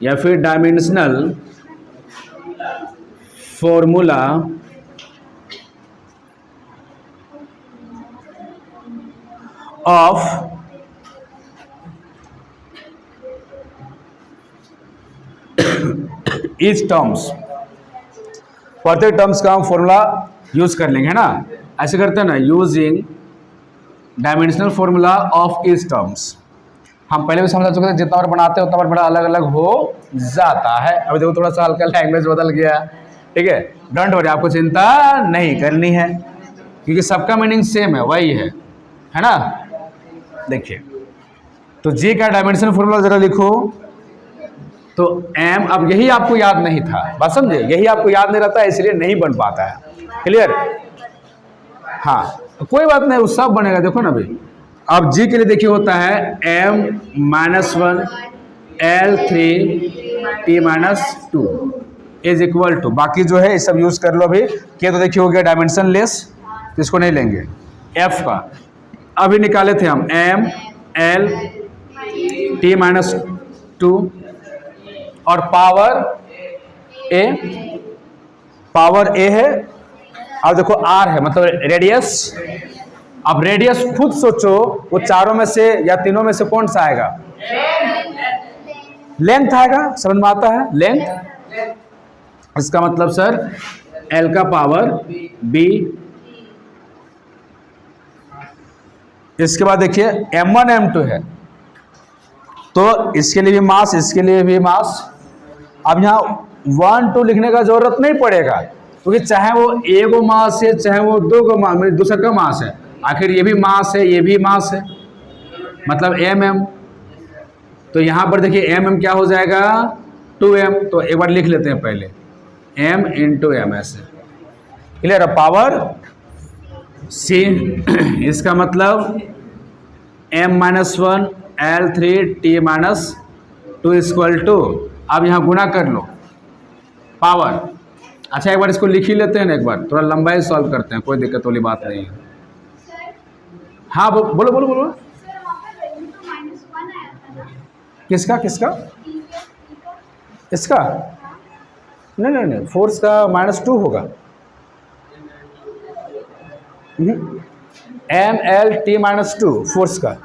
या फिर dimensional formula of each terms. प्रत्येक टर्म्स का हम फॉर्मूला यूज कर लेंगे, है ना? ऐसे करते हैं ना, using dimensional formula of each terms. हम पहले भी समझा चुके थे, जितना बार बनाते हैं उतना बार बड़ा अलग अलग हो जाता है। अभी देखो थोड़ा सा हल्का लैंग्वेज बदल गया, ठीक है? डोंट वरी, आपको चिंता नहीं करनी है क्योंकि सबका मीनिंग सेम है, वही है ना? देखिए, तो जी का डायमेंशन फॉर्मूला जरा लिखो। तो एम, अब यही आपको याद नहीं था, बात समझे? यही आपको याद नहीं रहता है, इसलिए नहीं बन पाता है। क्लियर? हाँ, कोई बात नहीं, वो सब बनेगा। देखो ना अभी, अब जी के लिए देखिए होता है m-1 L3 T-2 is equal to, बाकी जो है ये सब यूज कर लो अभी। के तो देखिए हो गया डायमेंशन लेस, तो इसको नहीं लेंगे। एफ का अभी निकाले थे हम m L T-2 और पावर ए है। अब देखो आर है, मतलब रेडियस। अब रेडियस खुद सोचो, वो चारों में से या तीनों में से कौन सा आएगा? लेंथ आएगा, समझ में आता है? लेंथ। इसका मतलब सर एल का पावर बी। इसके बाद देखिए m1 m2 है, तो इसके लिए भी मास, इसके लिए भी मास। अब यहाँ 1 2 लिखने का जरूरत नहीं पड़ेगा, क्योंकि चाहे वो एगो मास है चाहे वो दो गो मास, दूसरा का मास है, आखिर ये भी मास है ये भी मास है, मतलब mm। तो यहाँ पर देखिए mm क्या हो जाएगा? 2m। तो एक बार लिख लेते हैं पहले, m इंटू एम ऐसे। क्लियर? अब पावर c, इसका मतलब m-1 L3 T-2 equal to, अब यहाँ गुना कर लो पावर। अच्छा एक बार इसको लिख ही लेते हैं ना, एक बार थोड़ा लंबा ही सॉल्व करते हैं, कोई दिक्कत वाली बात नहीं है। हाँ बोलो बोलो बोलो। किसका किसका? इसका नहीं नहीं नहीं, फोर्स का -2 होगा। mLT-2 फोर्स का।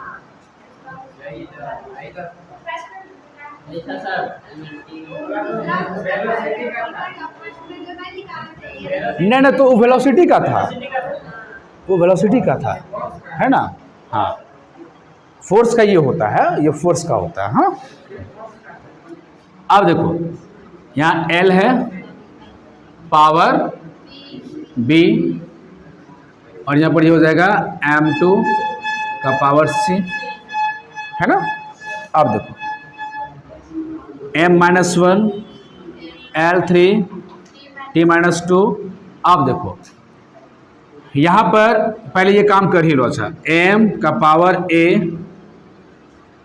नहीं नहीं, तो वो वेलोसिटी का था, वो वेलोसिटी का था, है ना। हाँ, फोर्स का ये होता है, ये फोर्स का होता है। हाँ, अब देखो यहाँ L है, पावर B, और यहाँ पर ये हो जाएगा m2 का पावर C, है ना। अब देखो m-1 L3 T-2। अब देखो यहाँ पर पहले ये काम कर ही लो। अच्छा, m का पावर A,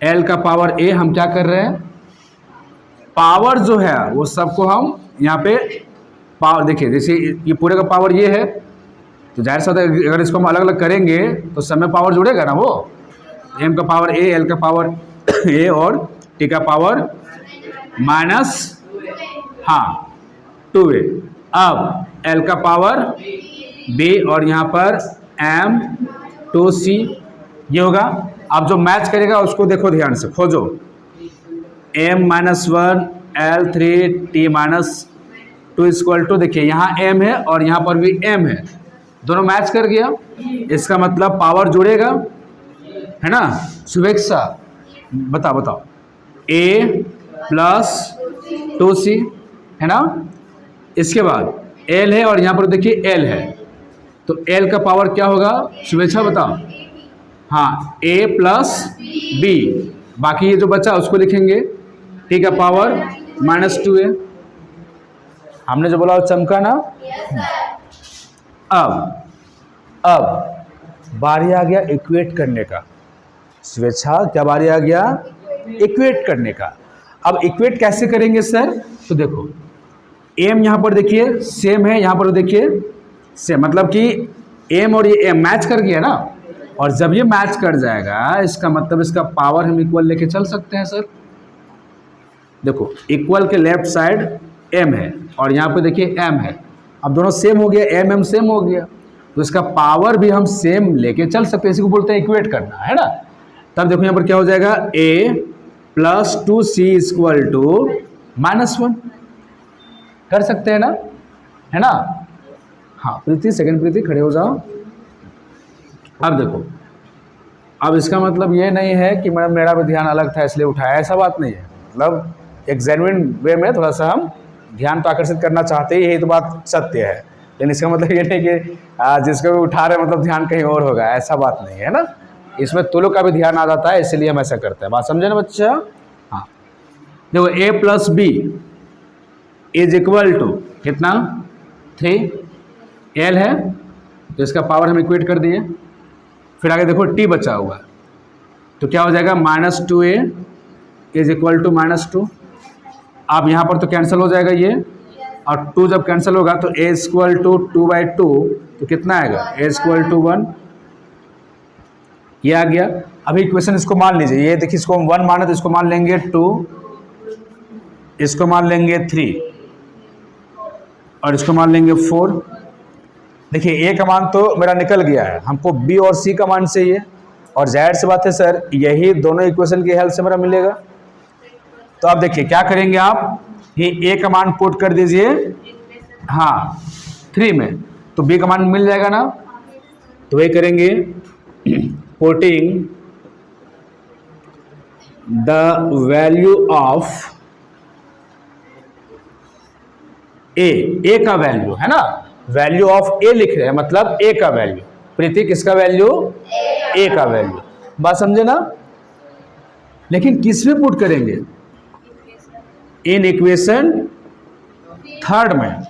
L का पावर A, हम क्या कर रहे हैं, पावर जो है वो सबको हम यहाँ पे पावर, देखिए जैसे ये पूरे का पावर ये है, तो जाहिर सा अगर इसको हम अलग अलग करेंगे तो सब में पावर जुड़ेगा ना। वो m का पावर A, L का पावर A और T का पावर -2A। अब L का पावर B और यहाँ पर m2C ये होगा। अब जो मैच करेगा उसको देखो ध्यान से, खोजो m-1 L3 T-2 equal to, देखिए यहाँ m है और यहाँ पर भी m है, दोनों मैच कर गया, इसका मतलब पावर जुड़ेगा, है ना। शुभेच्छा, बताओ A + 2C, है ना। इसके बाद L है और यहाँ पर देखिए L है, तो L का पावर क्या होगा, शुभेच्छा बताओ। हाँ, A + B, बाकी ये जो बचा उसको लिखेंगे, T का पावर -2A। हमने जो बोला वो चमका ना। अब बारी आ गया इक्वेट करने का। शुभेच्छा, क्या बारी आ गया, इक्वेट करने का। अब इक्वेट कैसे करेंगे सर, तो देखो m यहाँ पर देखिए सेम है, यहाँ पर देखिए सेम, मतलब कि m और ये m मैच कर गया ना, और जब ये मैच कर जाएगा इसका मतलब इसका पावर हम इक्वल लेके चल सकते हैं सर। देखो इक्वल के लेफ्ट साइड m है और यहाँ पे देखिए m है, अब दोनों सेम हो गया, m सेम हो गया, तो इसका पावर भी हम सेम लेके चल सकते हैं, इसी को बोलते हैं इक्वेट करना, है ना। तब देखो यहाँ पर क्या हो जाएगा, A + 2C = -1, कर सकते हैं ना, है ना। हाँ प्रीति, सेकंड प्रीति खड़े हो जाओ। अब देखो, अब इसका मतलब ये नहीं है कि मैडम मेरा भी ध्यान अलग था इसलिए उठाया, ऐसा बात नहीं है। मतलब एक जेन्युइन वे में थोड़ा सा हम ध्यान तो आकर्षित करना चाहते ही, यही तो बात सत्य है, लेकिन इसका मतलब ये नहीं कि जिसको भी उठा रहे मतलब ध्यान कहीं और होगा, ऐसा बात नहीं है ना। इसमें तुलों का भी ध्यान आ जाता है, इसलिए हम ऐसा करते हैं, बात समझे ना बच्चा। हाँ देखो A + B = कितना, 3, L है तो इसका पावर हम इक्वेट कर दिए। फिर आगे देखो T बचा हुआ, तो क्या हो जाएगा, -2A = -2। अब यहाँ पर तो कैंसिल हो जाएगा ये, और 2 जब कैंसिल होगा तो A = 2/2, तो कितना आएगा, A = 1, ये आ गया। अभी इक्वेशन इसको मान लीजिए, ये देखिए इसको हम 1 माने तो इसको मान लेंगे 2, इसको मान लेंगे 3 और इसको मान लेंगे 4। देखिए A का मान तो मेरा निकल गया है, हमको B और C का मान चाहिए, और जाहिर सी बात है सर यही दोनों इक्वेशन की हेल्प से मेरा मिलेगा। तो अब देखिए क्या करेंगे आप, ये A का मान पुट कर दीजिए, हाँ 3 में, तो B का मान मिल जाएगा ना। तो ये करेंगे, putting the value of A का वैल्यू, है ना, वैल्यू ऑफ A लिख रहे हैं, मतलब A का वैल्यू। प्रीति किसका वैल्यू, A का वैल्यू, बात समझे ना। लेकिन किस में पुट करेंगे, इन इक्वेशन 3 में।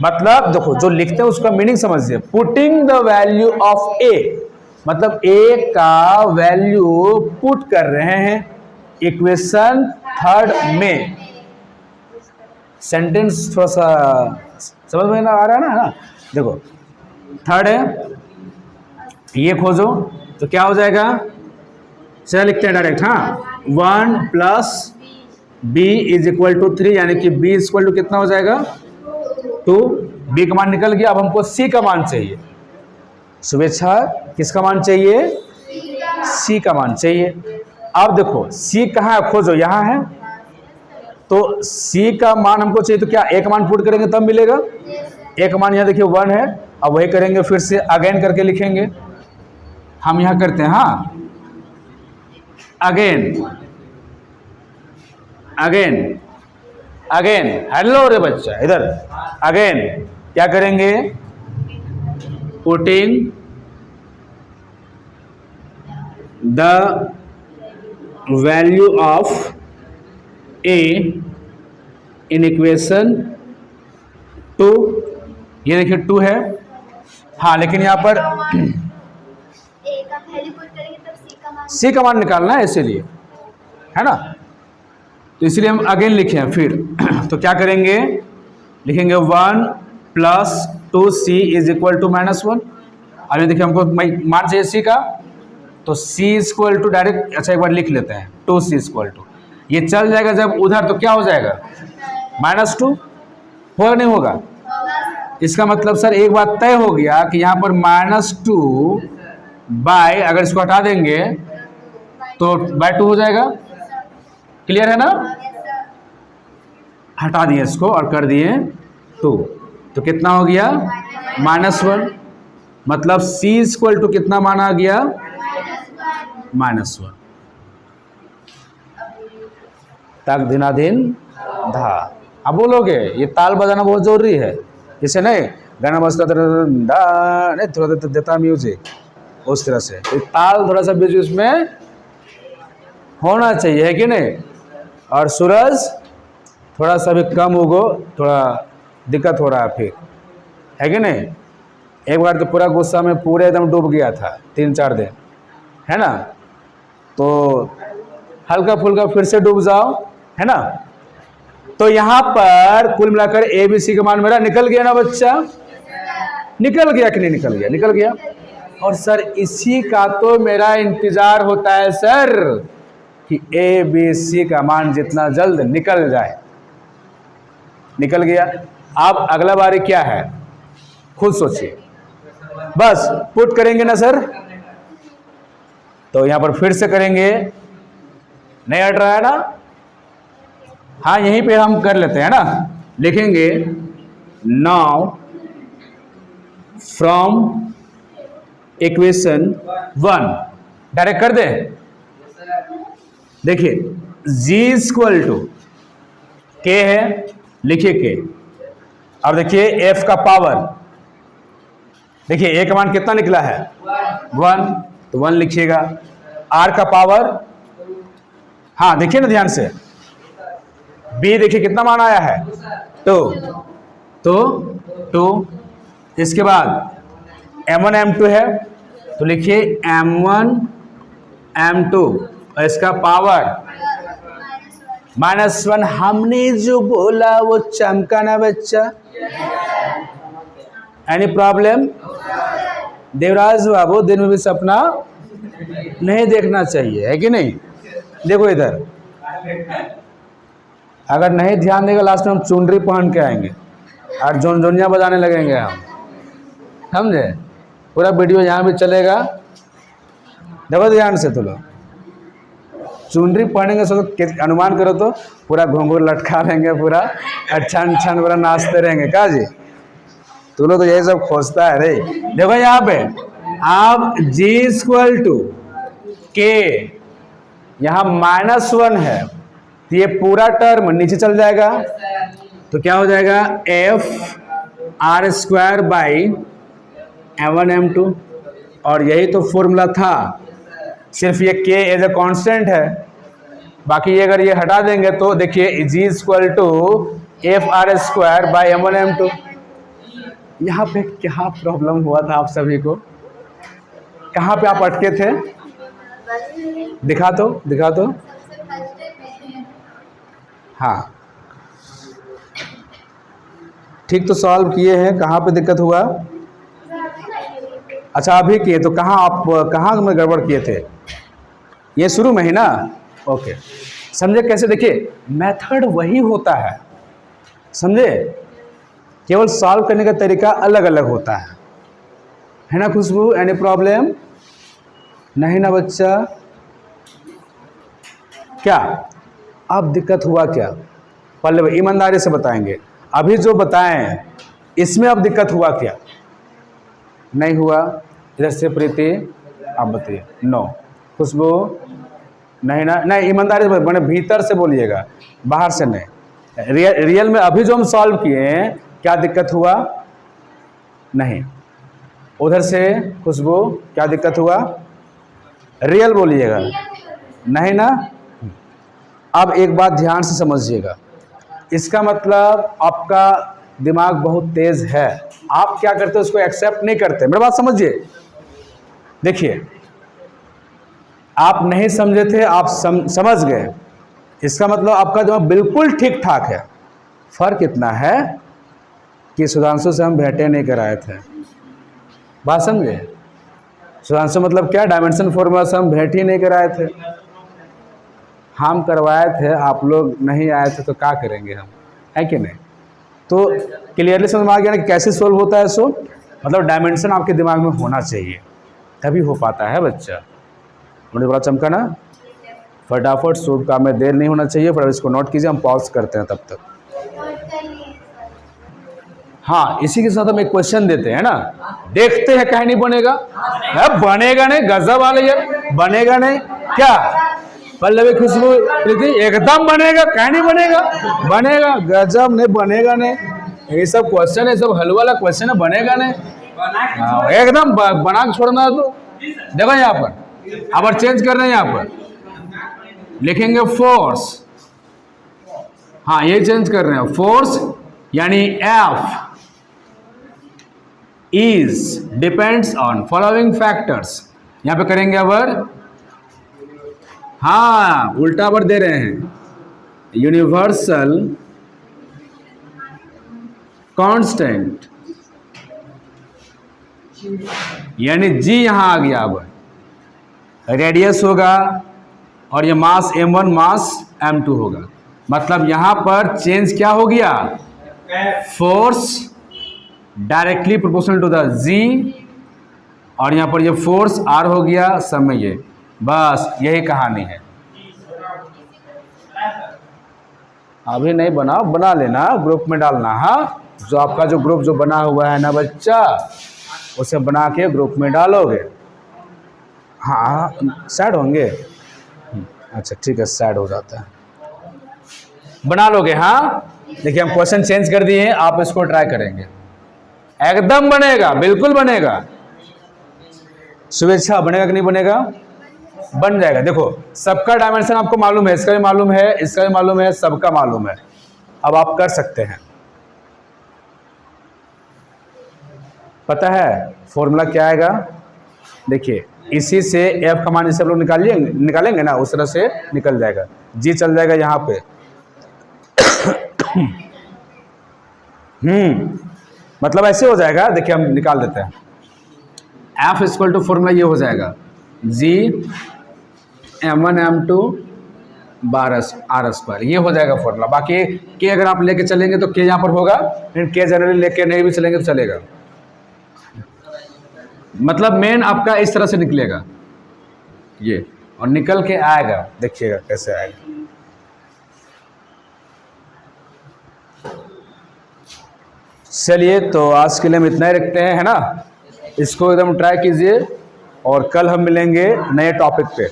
मतलब देखो जो लिखते हैं उसका मीनिंग समझिए, putting the value of A, मतलब A का वैल्यू पुट कर रहे हैं इक्वेशन 3 में। सेंटेंस थोड़ा सा समझ में ना आ रहा है ना। देखो 3 है, ये खोजो तो क्या हो जाएगा, चलिए लिखते हैं डायरेक्ट। हाँ 1 + B = 3, यानी कि B = कितना हो जाएगा, 2, बी का मान निकल गया। अब हमको सी का मान चाहिए। शुभेच्छा, किसका मान चाहिए? सी का मान चाहिए। अब देखो सी कहाँ है, खोजो, यहाँ है। तो सी का मान हमको चाहिए, तो क्या एक मान पुट करेंगे तब मिलेगा? एक मान यहाँ देखिए 1 है। अब वही करेंगे, फिर से अगेन करके लिखेंगे। हम यहाँ करते हैं, हाँ, अगेन अगेन अगेन। हेलो रे बच्चा, इधर अगेन क्या करेंगे? Putting the value of A in equation 2। ये देखिए 2 है, हाँ, लेकिन यहाँ पर ए का वैल्यू पुट करेंगे तब सी का मान निकालना है, इसीलिए, है ना। तो इसलिए हम अगेन लिखे हैं फिर। तो क्या करेंगे? लिखेंगे 1 + 2c इज इक्वल टू -1। अब ये देखिए हमको मान चाहिए सी का, तो c इक्वल टू डायरेक्ट, अच्छा एक बार लिख लेते हैं, 2c इक्वल टू, ये चल जाएगा जब उधर, तो क्या हो जाएगा? -2 होगा, नहीं होगा? इसका मतलब सर एक बात तय हो गया कि यहाँ पर -2 बाय, अगर इसको हटा देंगे तो /2 हो जाएगा। क्लियर है ना? हटा दिए इसको और कर दिए 2, तो कितना हो गया? -1। मतलब c इक्वल टू कितना माना गया? -1। तक दिनाधीन धा। अब बोलोगे ये ताल बजाना बहुत जरूरी है, इसे नहीं गाना बजता नहीं, थोड़ा देता म्यूजिक उस तरह से, तो ताल थोड़ा सा बीच बीच में होना चाहिए, है कि नहीं? और सूरज थोड़ा सा भी कम उगो, थोड़ा दिक्कत हो रहा है फिर, है कि नहीं? एक बार तो पूरा गुस्सा में पूरे एकदम डूब गया था 3-4 दिन, है ना। तो हल्का फुल्का फिर से डूब जाओ, है ना। तो यहाँ पर कुल मिलाकर ए बी सी का मान मेरा निकल गया ना बच्चा? निकल गया कि नहीं निकल गया? निकल गया। और सर इसी का तो मेरा इंतजार होता है सर, कि ए बी सी का मान जितना जल्द निकल जाए। निकल गया। अब अगला बारी क्या है, खुद सोचिए। बस पुट करेंगे ना सर, तो यहां पर फिर से करेंगे, नहीं हट रहा है ना? हाँ, यहीं पे हम कर लेते हैं ना, लिखेंगे नाउ फ्रॉम इक्वेशन 1, डायरेक्ट कर दें। देखिए g इक्वल टू k है, लिखिए k। अब देखिए f का पावर, देखिए a का मान कितना निकला है? 1, तो 1 लिखिएगा। r का पावर, हाँ देखिए ना ध्यान से, b देखिए कितना मान आया है? 2, तो 2। इसके बाद m1 m2 है, तो लिखिए m1 m2, और इसका पावर -1। हमने जो बोला वो चमका ना बच्चा? Any problem? देवराज बाबू, दिन में भी सपना नहीं देखना चाहिए, है कि नहीं? देखो इधर, अगर नहीं ध्यान देगा लास्ट में हम चुनरी पहन के आएंगे और जोनिया बजाने लगेंगे हम, समझे? पूरा वीडियो यहाँ भी चलेगा, देखो ध्यान से। तो लोग चुनरी पहनेंगे, सो अनुमान करो तो पूरा घुंघरू लटका लेंगे पूरा, छन छन पूरा नाचते रहेंगे। का जी तू लोग तो यही सब खोजता है रे। देखो यहाँ पे आप g इक्वल टू k, यहाँ -1 है, तो ये पूरा टर्म नीचे चल जाएगा, तो क्या हो जाएगा? f(r²) by m1 m2। और यही तो फॉर्मूला था, सिर्फ ये k एज ए कांस्टेंट है, बाकी ये अगर ये हटा देंगे तो देखिए g equal to f(r²) by m1 m2। यहाँ पे क्या प्रॉब्लम हुआ था आप सभी को? कहाँ पे आप अटके थे? दिखा दो। हाँ ठीक, तो सॉल्व किए हैं, कहाँ पे दिक्कत हुआ? अच्छा अभी किए, तो कहाँ में गड़बड़ किए थे? ये शुरू में ही ना? ओके, समझे कैसे? देखिए मेथड वही होता है, समझे? केवल सॉल्व करने का तरीका अलग अलग होता है ना खुशबू? Any problem? नहीं ना बच्चा? क्या अब दिक्कत हुआ क्या? पल्लव ईमानदारी से बताएंगे, अभी जो बताएं इसमें अब दिक्कत हुआ क्या? नहीं हुआ? इधर से प्रीति आप बताइए। नो। खुशबू? नहीं ना? नहीं, ईमानदारी से मैंने भीतर से बोलिएगा, बाहर से नहीं। रियल में अभी जो हम सॉल्व किए हैं क्या दिक्कत हुआ? नहीं। उधर से खुशबू क्या दिक्कत हुआ? रियल बोलिएगा। नहीं ना? अब एक बात ध्यान से समझिएगा, इसका मतलब आपका दिमाग बहुत तेज है, आप क्या करते हो उसको एक्सेप्ट नहीं करते। मेरी बात समझिए, देखिए आप नहीं समझे थे, आप समझ गए, इसका मतलब आपका दिमाग बिल्कुल ठीक ठाक है। फर्क इतना है कि सुधांशु से हम भेंटे नहीं कराए थे। बात समझे? सुधांशु मतलब क्या, डायमेंशन फॉर्मूला से हम भेंट ही नहीं कराए थे। हम करवाए थे, आप लोग नहीं आए थे, तो क्या करेंगे हम, है कि नहीं? तो क्लियरली समझ में आ गया ना कि कैसे सोल्व होता है। सो मतलब डायमेंशन आपके दिमाग में होना चाहिए, तभी हो पाता है बच्चा। मुझे बड़ा चमका ना? फटाफट शुभ काम में देर नहीं होना चाहिए। पर इसको नोट कीजिए, हम पॉज करते हैं तब तक। हाँ, इसी के साथ हम एक क्वेश्चन देते हैं ना, देखते हैं कहीं नहीं बनेगा। बनेगा नहीं, गजब वाले यार, बनेगा नहीं क्या? पल्लवी खुशबू प्रीति एकदम बनेगा, कहीं नहीं बनेगा? बनेगा, गजब नहीं, बनेगा नहीं। ये सब क्वेश्चन है, सब हलवा वाला क्वेश्चन है, बनेगा नहीं। एकदम बना के छोड़ना है। तो देखो यहाँ पर अब चेंज करना है, यहाँ पर लिखेंगे फोर्स। हाँ, ये चेंज कर रहे हैं, फोर्स यानी F is depends on following factors. यहाँ पे करेंगे अवर, हाँ उल्टा पर दे रहे हैं, यूनिवर्सल कांस्टेंट यानी G यहाँ आ गया। अब रेडियस होगा और ये मास m1 मास m2 होगा। मतलब यहाँ पर चेंज क्या हो गया? Force directly proportional to the G, और यहाँ पर ये फोर्स R हो गया समय ये। बस यही कहानी है। अभी नहीं बनाओ, बना लेना, ग्रुप में डालना। हाँ, जो आपका जो ग्रुप जो बना हुआ है ना बच्चा, उसे बना के ग्रुप में डालोगे। हाँ, सैड होंगे? अच्छा ठीक है, सैड हो जाता है, बना लोगे। हाँ देखिए, हम क्वेश्चन चेंज कर दिए हैं, आप इसको ट्राई करेंगे, एकदम बनेगा, बिल्कुल बनेगा। शुभेच्छा। बनेगा कि नहीं बनेगा? बन जाएगा। देखो सबका डायमेंशन आपको मालूम है, इसका भी मालूम है, इसका भी मालूम है, सबका मालूम है। अब आप कर सकते हैं। पता है फॉर्मूला क्या आएगा? देखिए, इसी से F का मान, इसे आप लोग निकालेंगे ना, उस तरह से निकल जाएगा। G चल जाएगा यहाँ पे। मतलब ऐसे हो जाएगा। देखिए हम निकाल देते हैं। F इक्वल टू फॉर्मूला ये हो जाएगा, G m1 m2 R square, ये हो जाएगा फॉर्मूला। बाकी K अगर आप लेके चलेंगे तो K यहाँ पर होगा, लेकिन K जनरली लेके नहीं भी चलेंगे तो चलेगा। मतलब मेन आपका इस तरह से निकलेगा ये, और निकल के आएगा, देखिएगा कैसे आएगा। चलिए, तो आज के लिए हम इतना ही रखते हैं, है ना? इसको एकदम ट्राई कीजिए, और कल हम मिलेंगे नए टॉपिक पे,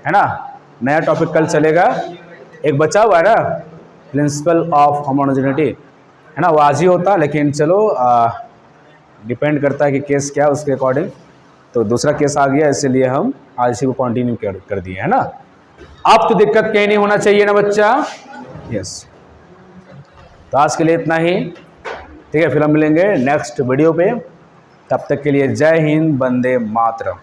है ना? नया टॉपिक कल चलेगा। एक बचा हुआ है ना, प्रिंसिपल ऑफ होमोजेनिटी, है ना? वो आज ही होता, लेकिन चलो डिपेंड करता है कि केस क्या है, उसके अकॉर्डिंग। तो दूसरा केस आ गया, इसलिए हम आज इसी को कंटिन्यू कर दिए, है ना? अब तो दिक्कत कहीं नहीं होना चाहिए ना बच्चा? यस। तो आज के लिए इतना ही, ठीक है? फिर हम मिलेंगे नेक्स्ट वीडियो पे। तब तक के लिए जय हिंद, वंदे मातरम।